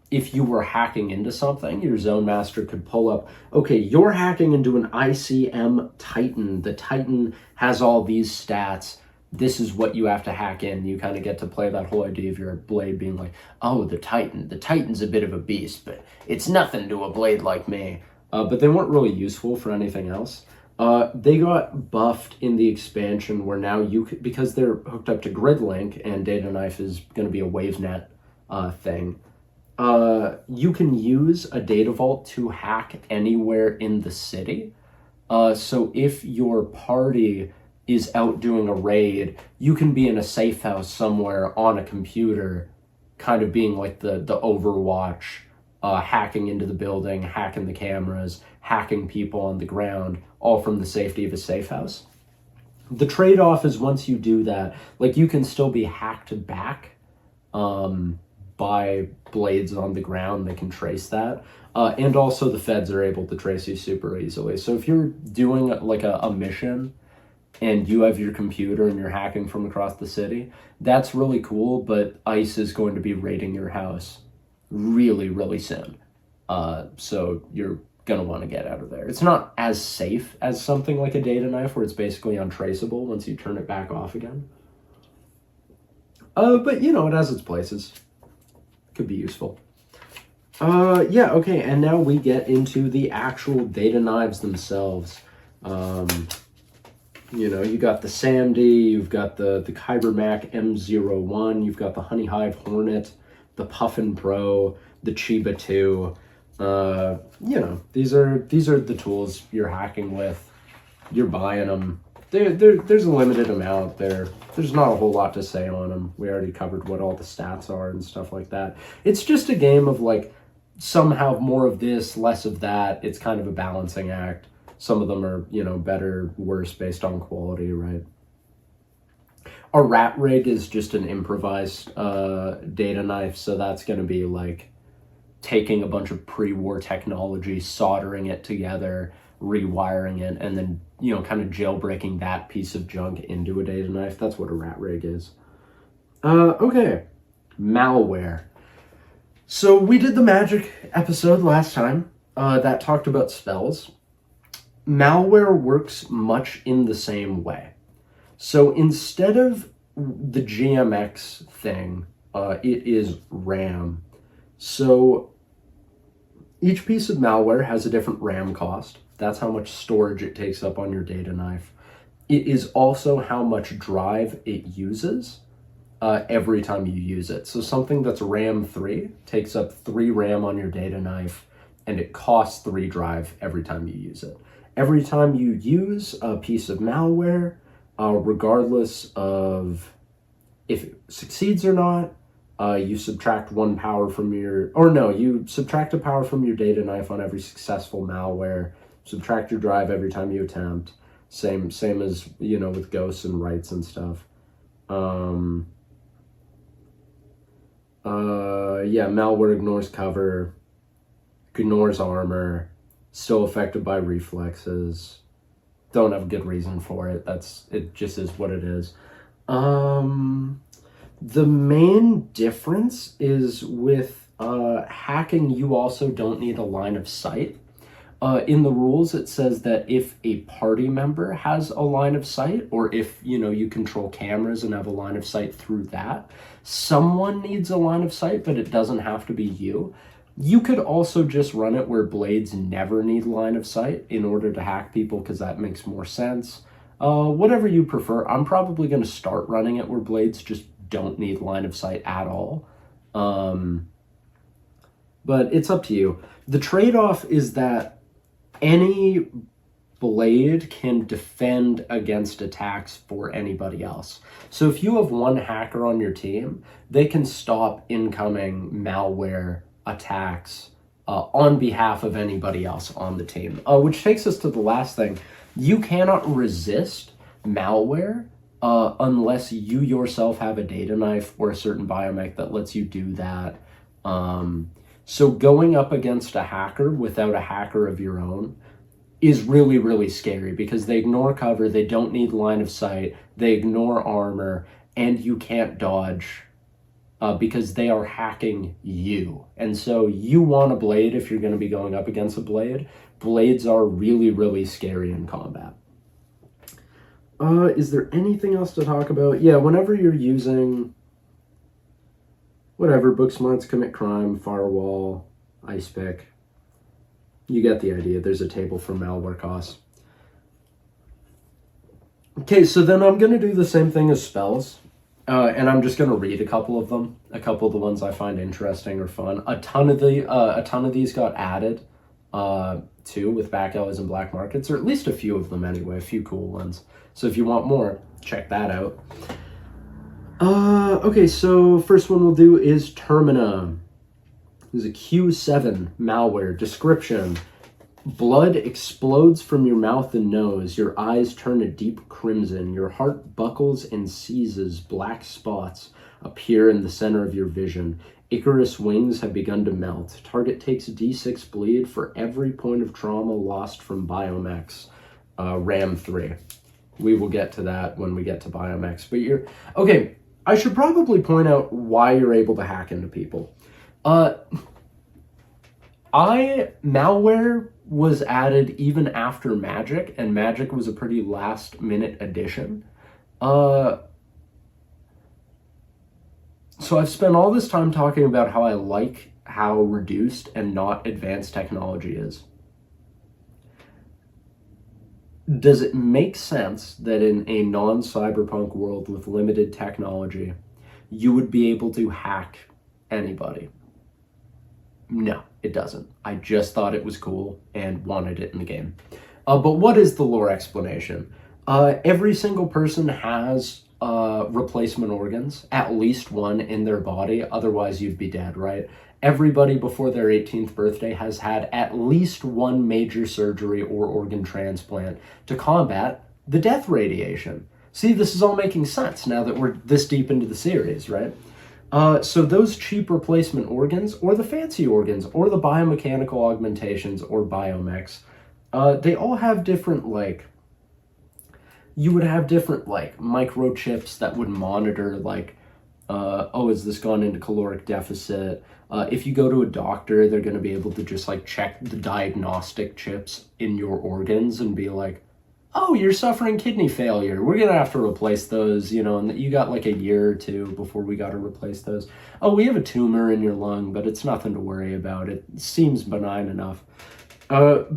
if you were hacking into something, your zone master could pull up, okay, you're hacking into an ICM Titan. The Titan has all these stats. This is what you have to hack in. You kind of get to play that whole idea of your blade being like, oh, the Titan's a bit of a beast, but it's nothing to a blade like me. But they weren't really useful for anything else. They got buffed in the expansion where now you could, because they're hooked up to GridLink and Data Knife is going to be a WaveNet thing, you can use a data vault to hack anywhere in the city. So if your party is out doing a raid, you can be in a safe house somewhere on a computer, kind of being like the Overwatch, hacking into the building, hacking the cameras, hacking people on the ground, all from the safety of a safe house. The trade-off is once you do that, like you can still be hacked back by blades on the ground. They can trace that. And also the feds are able to trace you super easily. So if you're doing like a mission and you have your computer and you're hacking from across the city, that's really cool, but ICE is going to be raiding your house really, really soon. So you're gonna want to get out of there. It's not as safe as something like a data knife where it's basically untraceable once you turn it back off again. But you know, it has its places. Could be useful. Yeah, okay, and now we get into the actual data knives themselves. You know, you got the Sandy, you've got the Kyber Mac M01, you've got the Honey Hive Hornet, the Puffin Pro, the Chiba 2. You know, these are the tools you're hacking with. You're buying them. There's a limited amount there. There's not a whole lot to say on them. We already covered what all the stats are and stuff like that. It's just a game of like, some have more of this, less of that. It's kind of a balancing act. Some of them are, you know, better, worse based on quality, right? A rat rig is just an improvised data knife, so that's going to be like taking a bunch of pre-war technology, soldering it together, rewiring it, and then, you know, kind of jailbreaking that piece of junk into a data knife. That's what a rat rig is. Okay, malware. So we did the magic episode last time that talked about spells. Malware works much in the same way. So instead of the GMX thing, it is RAM. So each piece of malware has a different RAM cost. That's how much storage it takes up on your data knife. It is also how much drive it uses every time you use it. So something that's RAM 3 takes up 3 RAM on your data knife, and it costs 3 drive every time you use it. Every time you use a piece of malware, regardless of if it succeeds or not, you subtract 1 power from you subtract a power from your data knife on every successful malware, subtract your drive every time you attempt. Same as, you know, with ghosts and writes and stuff. Yeah, malware ignores cover, ignores armor, still affected by reflexes. Don't have a good reason for it. It just is what it is. The main difference is with hacking, you also don't need a line of sight. In the rules, it says that if a party member has a line of sight, or if, you know, you control cameras and have a line of sight through that, someone needs a line of sight, but it doesn't have to be you. You could also just run it where blades never need line of sight in order to hack people, because that makes more sense. Whatever you prefer. I'm probably going to start running it where blades just don't need line of sight at all. But it's up to you. The trade-off is that any blade can defend against attacks for anybody else. So if you have one hacker on your team, they can stop incoming malware attacks on behalf of anybody else on the team. Which takes us to the last thing. You cannot resist malware unless you yourself have a data knife or a certain biomech that lets you do that. So going up against a hacker without a hacker of your own is really, really scary, because they ignore cover, they don't need line of sight, they ignore armor, and you can't dodge because they are hacking you. And so you want a blade if you're going to be going up against a blade. Blades are really, really scary in combat. Is there anything else to talk about? Yeah, whenever you're using whatever, book smarts, commit crime, firewall, ice pick, you get the idea. There's a table for malware costs. Okay, so then I'm going to do the same thing as spells. And I'm just going to read a couple of them, a couple of the ones I find interesting or fun. A ton of these got added too with back alleys and black markets, or at least a few of them anyway, a few cool ones. So if you want more, check that out. Okay, so first one we'll do is Termina. This is a Q7 malware. Description: blood explodes from your mouth and nose. Your eyes turn a deep crimson. Your heart buckles and seizes. Black spots appear in the center of your vision. Icarus wings have begun to melt. Target takes D6 bleed for every point of trauma lost from Biomex. RAM 3. We will get to that when we get to Biomex. But okay, I should probably point out why you're able to hack into people. Malware was added even after Magic, and Magic was a pretty last-minute addition. So I've spent all this time talking about how I like how reduced and not advanced technology is. Does it make sense that in a non-cyberpunk world with limited technology, you would be able to hack anybody? No, it doesn't. I just thought it was cool and wanted it in the game. But what is the lore explanation? Every single person has replacement organs, at least one in their body, otherwise you'd be dead, right? Everybody before their 18th birthday has had at least one major surgery or organ transplant to combat the death radiation. See, this is all making sense now that we're this deep into the series, right? So those cheap replacement organs, or the fancy organs, or the biomechanical augmentations or biomechs, They all have different, like, you would have different, like, microchips that would monitor, like, oh, has this gone into caloric deficit? If you go to a doctor, they're going to be able to just, like, check the diagnostic chips in your organs and be like, oh, you're suffering kidney failure. We're going to have to replace those, you know, and you got like a year or two before we got to replace those. Oh, we have a tumor in your lung, but it's nothing to worry about. It seems benign enough.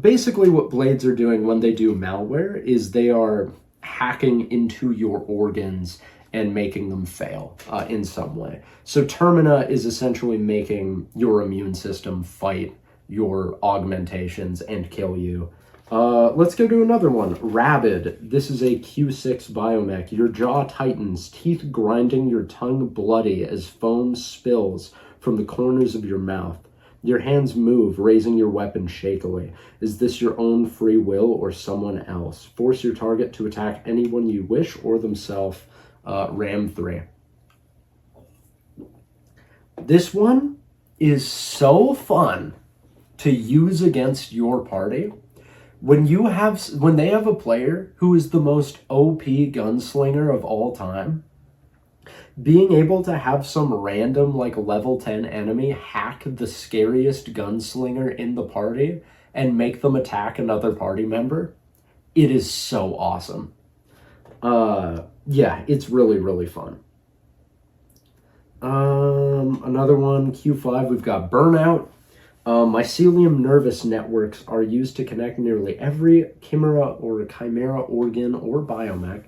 Basically, what blades are doing when they do malware is they are hacking into your organs and making them fail in some way. So Termina is essentially making your immune system fight your augmentations and kill you. Let's go to another one. Rabid. This is a Q6 biomech. Your jaw tightens, teeth grinding, your tongue bloody as foam spills from the corners of your mouth. Your hands move, raising your weapon shakily. Is this your own free will or someone else? Force your target to attack anyone you wish or themselves. Ram 3. This one is so fun to use against your party. When they have a player who is the most OP gunslinger of all time, being able to have some random, like, level 10 enemy hack the scariest gunslinger in the party and make them attack another party member, it is so awesome. Yeah, it's really, really fun. Another one, Q5, we've got Burnout. Mycelium nervous networks are used to connect nearly every chimera organ or biomech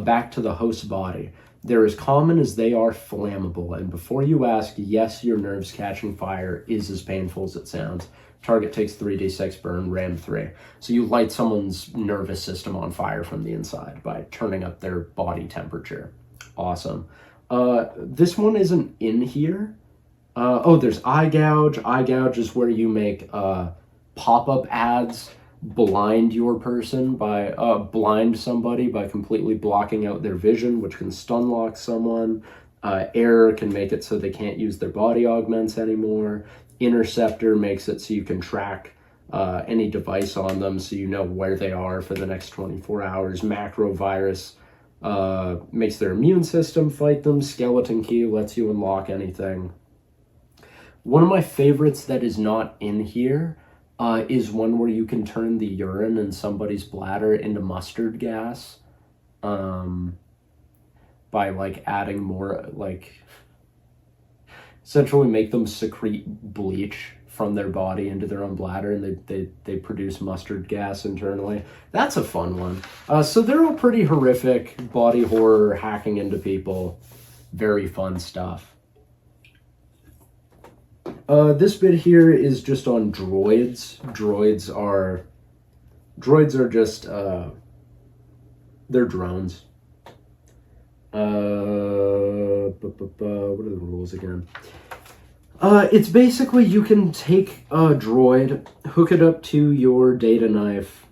back to the host body. They're as common as they are flammable, and before you ask, yes, your nerves catching fire is as painful as it sounds. Target takes 3d6 burn, ram 3. So you light someone's nervous system on fire from the inside by turning up their body temperature. Awesome. This one isn't in here. Oh, there's eye gouge. Eye gouge is where you make pop-up ads blind somebody by completely blocking out their vision, which can stun lock someone. Error can make it so they can't use their body augments anymore. Interceptor makes it so you can track any device on them so you know where they are for the next 24 hours. Macro virus makes their immune system fight them. Skeleton key lets you unlock anything. One of my favorites that is not in here is one where you can turn the urine in somebody's bladder into mustard gas by, like, adding more, like, essentially make them secrete bleach from their body into their own bladder, and they produce mustard gas internally. That's a fun one. So they're all pretty horrific, body horror, hacking into people, very fun stuff. This bit here is just on droids. Droids are just, they're drones. What are the rules again? It's basically you can take a droid, hook it up to your data knife.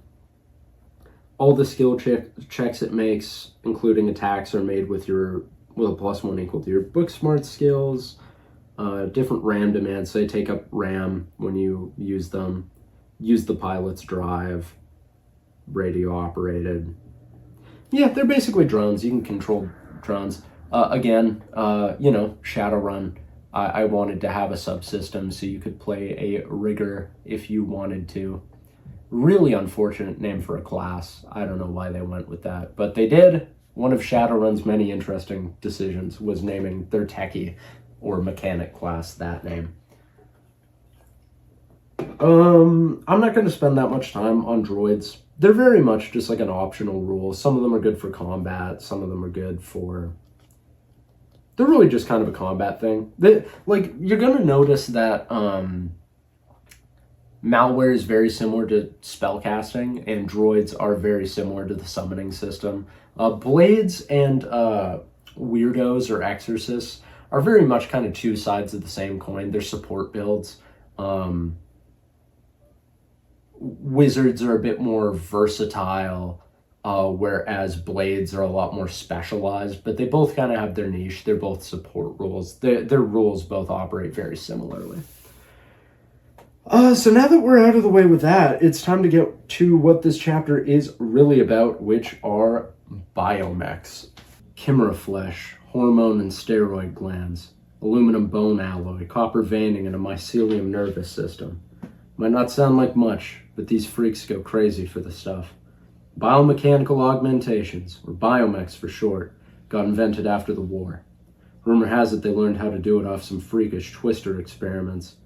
All the skill checks it makes, including attacks, are made with a +1 equal to your book smart skills. Different RAM demands, so they take up RAM when you use them. Use the pilot's drive. Radio operated. Yeah, they're basically drones. You can control drones. Again, Shadowrun. I wanted to have a subsystem so you could play a rigger if you wanted to. Really unfortunate name for a class. I don't know why they went with that, but they did. One of Shadowrun's many interesting decisions was naming their techie or mechanic class that name. I'm not going to spend that much time on droids. They're very much just like an optional rule. Some of them are good for combat. Some of them are good for... They're really just kind of a combat thing. You're going to notice that malware is very similar to spellcasting, and droids are very similar to the summoning system. Blades and weirdos or exorcists are very much kind of two sides of the same coin. They're support builds. Wizards are a bit more versatile, whereas blades are a lot more specialized, but they both kind of have their niche. They're both support rules. Their rules both operate very similarly. So now that we're out of the way with that, it's time to get to what this chapter is really about, which are biomechs. Chimera flesh, hormone and steroid glands, aluminum bone alloy, copper veining, and a mycelium nervous system. Might not sound like much, but these freaks go crazy for the stuff. Biomechanical augmentations, or biomechs for short, got invented after the war. Rumor has it they learned how to do it off some freakish twister experiments.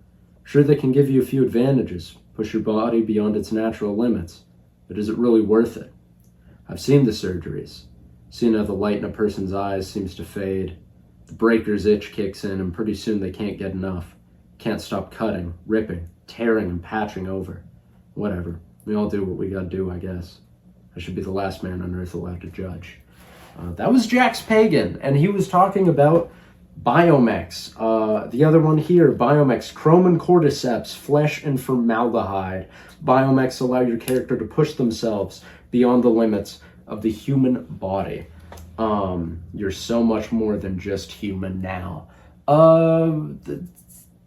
Sure, they can give you a few advantages, push your body beyond its natural limits, but is it really worth it? I've seen the surgeries, seen how the light in a person's eyes seems to fade, the breaker's itch kicks in, and pretty soon they can't get enough. Can't stop cutting, ripping, tearing, and patching over. Whatever, we all do what we gotta do, I guess. I should be the last man on earth allowed to judge. That was Jax Pagan, and he was talking about biomechs. The other one here, biomechs, chrome and cordyceps, flesh and formaldehyde. Biomechs allow your character to push themselves beyond the limits of the human body. You're so much more than just human now.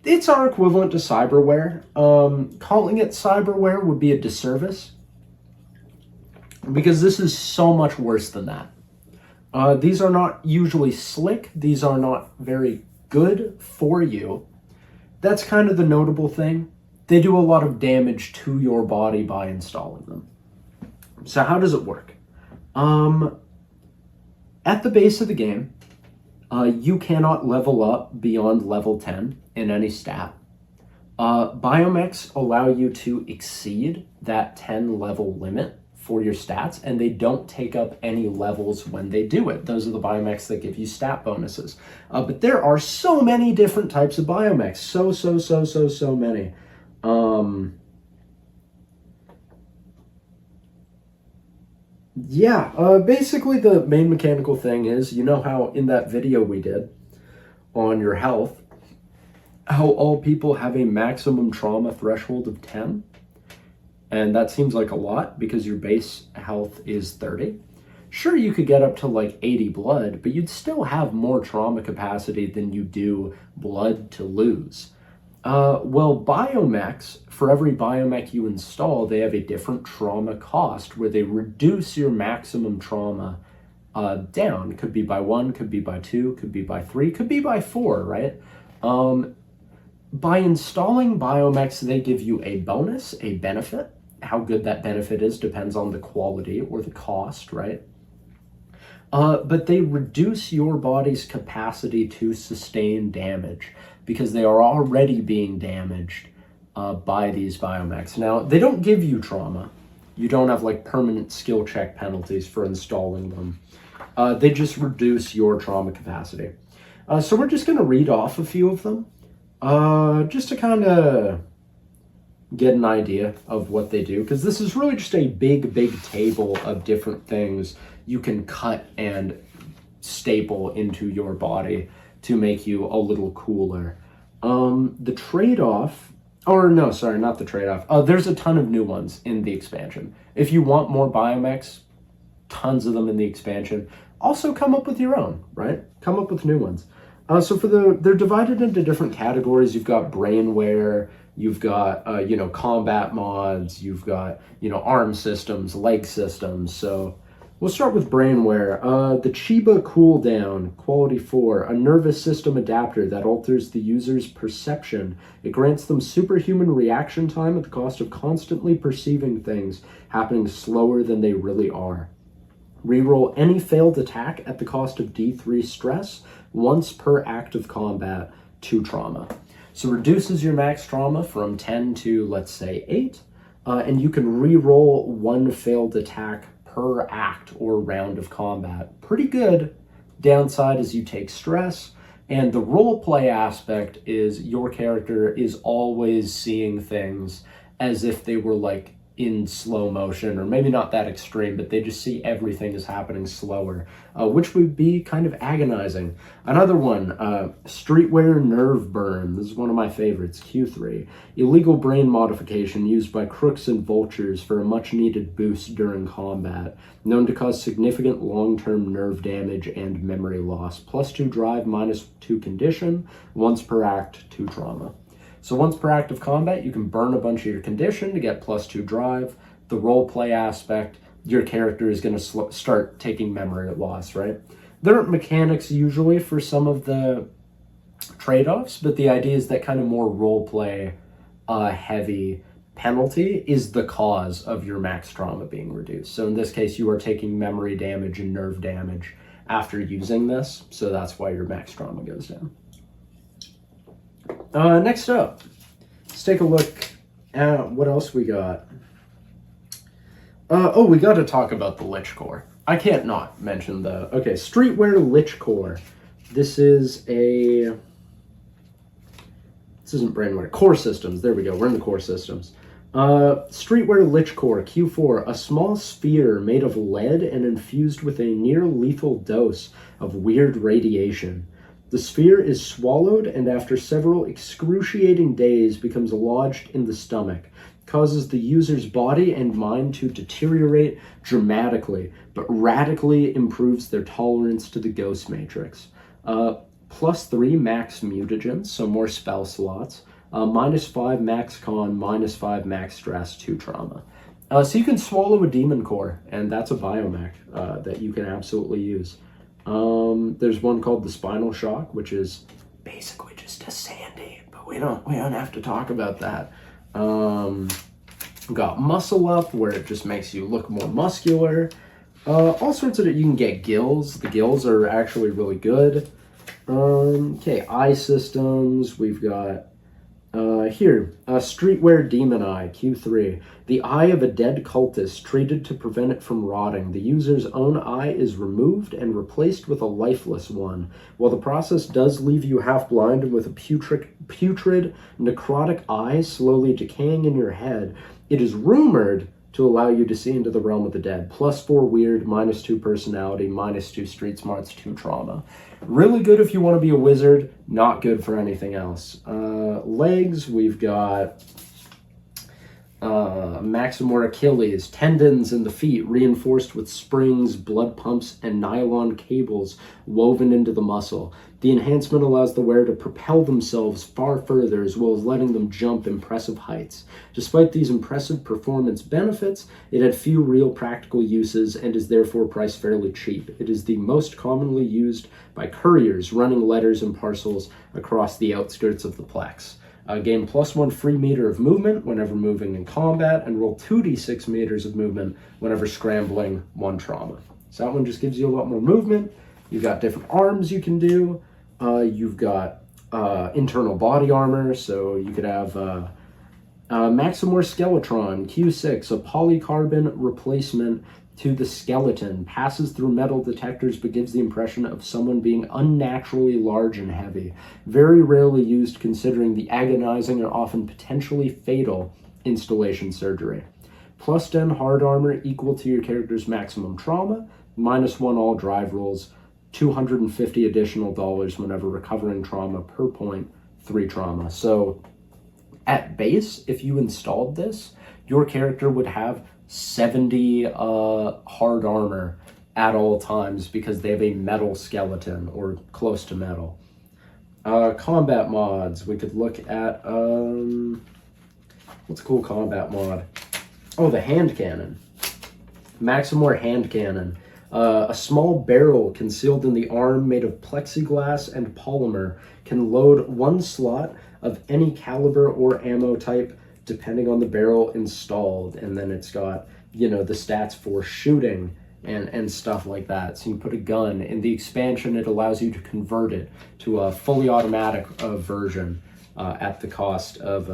It's our equivalent to cyberware. Calling it cyberware would be a disservice, because this is so much worse than that. These are not usually slick. These are not very good for you. That's kind of the notable thing. They do a lot of damage to your body by installing them. So how does it work? At the base of the game, you cannot level up beyond level 10 in any stat. Biomechs allow you to exceed that 10 level limit for your stats, and they don't take up any levels when they do it. Those are the biomechs that give you stat bonuses. But there are so many different types of biomechs. So many. Basically the main mechanical thing is, you know how in that video we did on your health, how all people have a maximum trauma threshold of 10? And that seems like a lot because your base health is 30. Sure, you could get up to like 80 blood, but you'd still have more trauma capacity than you do blood to lose. Well, biomechs, for every biomech you install, they have a different trauma cost where they reduce your maximum trauma down. Could be by 1, could be by 2, could be by 3, could be by 4, right? By installing biomechs, they give you a bonus, a benefit. How good that benefit is depends on the quality or the cost, right? But they reduce your body's capacity to sustain damage because they are already being damaged by these biomechs. Now, they don't give you trauma. You don't have like permanent skill check penalties for installing them. They just reduce your trauma capacity. So we're just going to read off a few of them. Just to kind of get an idea of what they do, because this is really just a big table of different things you can cut and staple into your body to make you a little cooler. The trade-off, or no, sorry, not the trade-off. There's a ton of new ones in the expansion. If you want more biomechs, tons of them in the expansion. Also come up with your own, right? Come up with new ones. So they're divided into different categories. You've got brainware, you've got, combat mods, you've got, arm systems, leg systems. So we'll start with brainware. The Chiba cooldown, quality 4, a nervous system adapter that alters the user's perception. It grants them superhuman reaction time at the cost of constantly perceiving things happening slower than they really are. Reroll any failed attack at the cost of D3 stress once per act of combat, 2 trauma. So reduces your max trauma from 10 to, let's say, 8, and you can reroll 1 failed attack per act or round of combat. Pretty good. Downside is you take stress, and the roleplay aspect is your character is always seeing things as if they were like in slow motion, or maybe not that extreme, but they just see everything is happening slower, which would be kind of agonizing. Another one, streetwear nerve burn. This is one of my favorites, Q3. Illegal brain modification used by crooks and vultures for a much needed boost during combat, known to cause significant long-term nerve damage and memory loss. +2 drive, -2 condition, once per act, 2 trauma. So once per active combat, you can burn a bunch of your condition to get +2 drive. The role play aspect, your character is going to start taking memory loss, right? There aren't mechanics usually for some of the trade-offs, but the idea is that kind of more role play heavy penalty is the cause of your max trauma being reduced. So in this case, you are taking memory damage and nerve damage after using this, so that's why your max trauma goes down. Next up, let's take a look at what else we got. We got to talk about the Lich Core. I can't not mention the, okay, Streetwear Lich Core. This isn't Brainware, Core Systems, there we go, we're in the Core Systems. Streetwear Lich Core Q4, a small sphere made of lead and infused with a near-lethal dose of weird radiation. The sphere is swallowed and after several excruciating days becomes lodged in the stomach, causes the user's body and mind to deteriorate dramatically, but radically improves their tolerance to the ghost matrix. +3 max mutagens, so more spell slots. -5 max con, -5 max stress, 2 trauma. So you can swallow a demon core, and that's a biomech that you can absolutely use. There's one called the Spinal Shock, which is basically just a Sandy, but we don't have to talk about that. Got Muscle Up, where it just makes you look more muscular. All sorts of, you can get gills. The gills are actually really good. Okay, eye systems. We've got Streetwear Demon Eye, Q3. The eye of a dead cultist treated to prevent it from rotting. The user's own eye is removed and replaced with a lifeless one. While the process does leave you half blind and with a putrid, necrotic eye slowly decaying in your head, it is rumored to allow you to see into the realm of the dead. +4 weird, -2 personality, -2 street smarts, 2 trauma. Really good if you want to be a wizard, not good for anything else. Legs, we've got Maximor Achilles, tendons in the feet reinforced with springs, blood pumps, and nylon cables woven into the muscle. The enhancement allows the wearer to propel themselves far further as well as letting them jump impressive heights. Despite these impressive performance benefits, it had few real practical uses and is therefore priced fairly cheap. It is the most commonly used by couriers running letters and parcels across the outskirts of the Plex. Gain +1 free meter of movement whenever moving in combat, and roll 2d6 meters of movement whenever scrambling, 1 trauma. So that one just gives you a lot more movement. You've got different arms you can do. You've got internal body armor, so you could have Maximor Skeletron, Q6, a polycarbon replacement to the skeleton, passes through metal detectors but gives the impression of someone being unnaturally large and heavy. Very rarely used considering the agonizing and often potentially fatal installation surgery. +10 hard armor equal to your character's maximum trauma, -1 all drive rolls, $250 additional whenever recovering trauma per point, 3 trauma. So at base, if you installed this, your character would have 70 hard armor at all times because they have a metal skeleton or close to metal. Combat mods, we could look at, what's a cool combat mod? Oh, the hand cannon. Maximor hand cannon. A small barrel concealed in the arm made of plexiglass and polymer can load 1 slot of any caliber or ammo type depending on the barrel installed, and then it's got, the stats for shooting and stuff like that. So you put a gun in the expansion, it allows you to convert it to a fully automatic version at the cost of,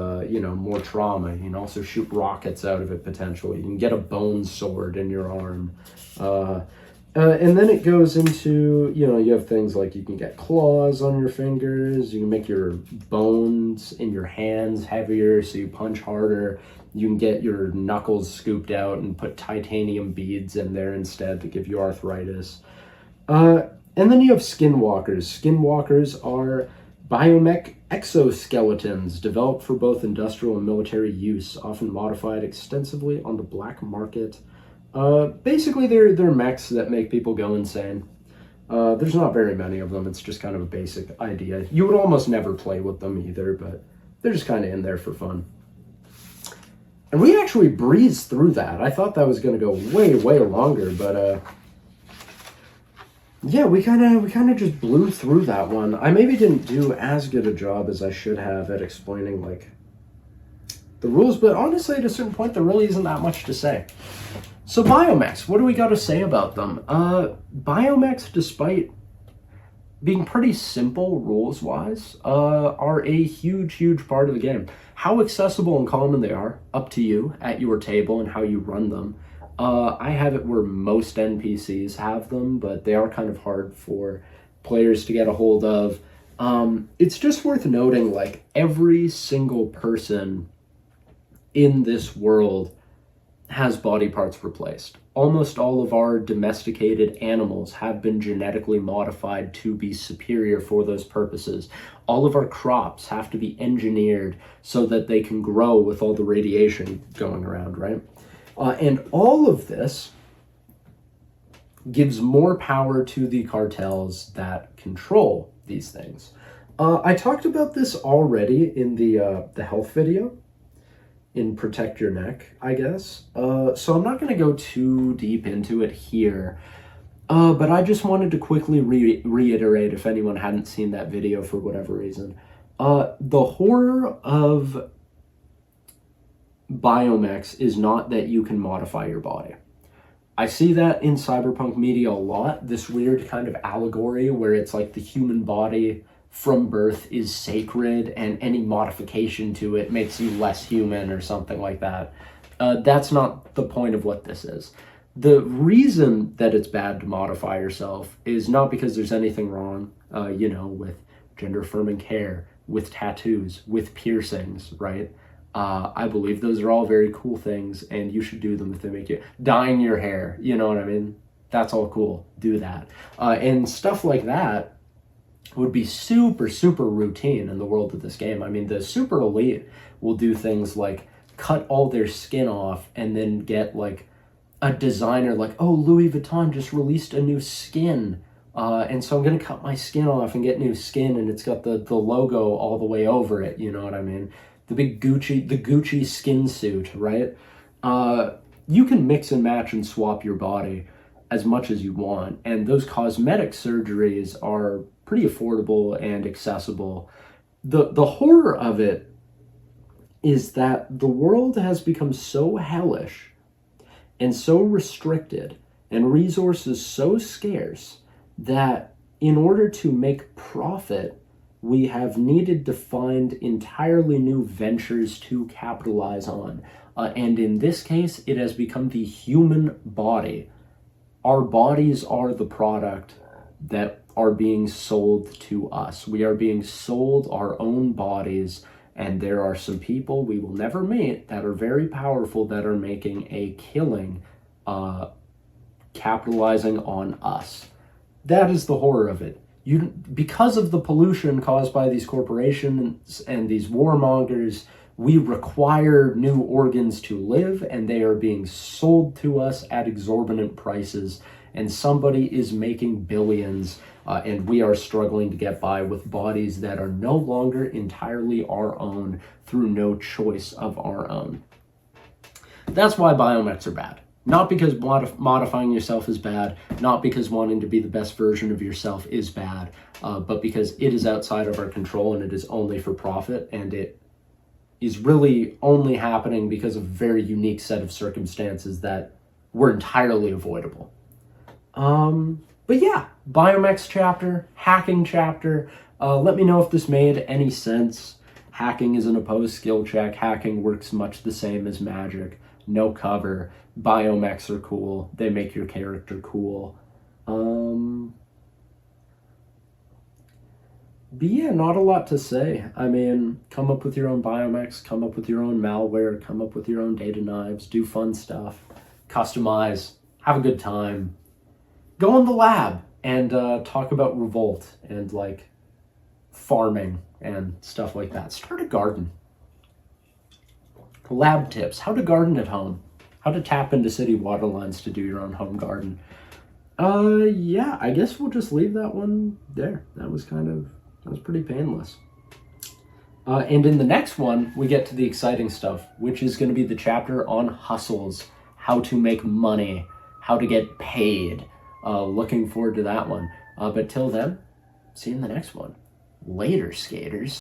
more trauma. You can also shoot rockets out of it potentially. You can get a bone sword in your arm. And then it goes into, you have things like you can get claws on your fingers, you can make your bones in your hands heavier so you punch harder, you can get your knuckles scooped out and put titanium beads in there instead to give you arthritis. And then you have skinwalkers. Skinwalkers are biomech exoskeletons developed for both industrial and military use, often modified extensively on the black market. Basically, they're mechs that make people go insane. There's not very many of them. It's just kind of a basic idea. You would almost never play with them either, but they're just kind of in there for fun. And we actually breezed through that. I thought that was going to go way, way longer, but yeah, we kind of just blew through that one. I maybe didn't do as good a job as I should have at explaining like the rules, but honestly, at a certain point, there really isn't that much to say. So biomechs, what do we got to say about them? Biomechs, despite being pretty simple rules-wise, are a huge, huge part of the game. How accessible and common they are, up to you at your table and how you run them. I have it where most NPCs have them, but they are kind of hard for players to get a hold of. It's just worth noting, like, every single person in this world has body parts replaced. Almost all of our domesticated animals have been genetically modified to be superior for those purposes. All of our crops have to be engineered so that they can grow with all the radiation going around, right? And all of this gives more power to the cartels that control these things. I talked about this already in the health video, in Protect Your Neck, I guess. So I'm not going to go too deep into it here, but I just wanted to quickly reiterate if anyone hadn't seen that video for whatever reason. The horror of biomechs is not that you can modify your body. I see that in cyberpunk media a lot, this weird kind of allegory where it's like the human body from birth is sacred and any modification to it makes you less human or something like that. That's not the point of what this is. The reason that it's bad to modify yourself is not because there's anything wrong, with gender-affirming hair, with tattoos, with piercings, right? I believe those are all very cool things and you should do them if they make you... Dyeing your hair, you know what I mean? That's all cool. Do that. And stuff like that would be super, super routine in the world of this game. I mean, the super elite will do things like cut all their skin off and then get like a designer like, oh, Louis Vuitton just released a new skin. And so I'm going to cut my skin off and get new skin, and it's got the logo all the way over it. You know what I mean? The Gucci skin suit, right? You can mix and match and swap your body as much as you want. And those cosmetic surgeries are pretty affordable and accessible. The horror of it is that the world has become so hellish and so restricted and resources so scarce that in order to make profit, we have needed to find entirely new ventures to capitalize on. And in this case, it has become the human body. Our bodies are the product that are being sold to us. We are being sold our own bodies, and there are some people we will never meet that are very powerful that are making a killing capitalizing on us. That is the horror of it. Because of the pollution caused by these corporations and these warmongers, we require new organs to live, and they are being sold to us at exorbitant prices, and somebody is making billions, and we are struggling to get by with bodies that are no longer entirely our own through no choice of our own. That's why biomechs are bad. Not because modifying yourself is bad, not because wanting to be the best version of yourself is bad, but because it is outside of our control and it is only for profit, and it is really only happening because of a very unique set of circumstances that were entirely avoidable. But yeah, biomechs chapter, hacking chapter. Let me know if this made any sense. Hacking is an opposed skill check. Hacking works much the same as magic. No cover. Biomechs are cool. They make your character cool. But yeah, not a lot to say. I mean, come up with your own biomechs, come up with your own malware, come up with your own data knives, do fun stuff, customize, have a good time. Go in the lab and talk about revolt and like farming and stuff like that. Start a garden. Lab tips, how to garden at home, how to tap into city water lines to do your own home garden. Yeah, I guess we'll just leave that one there. That was pretty painless. And in the next one, we get to the exciting stuff, which is going to be the chapter on hustles, how to make money, how to get paid. Looking forward to that one. But till then, see you in the next one. Later, skaters.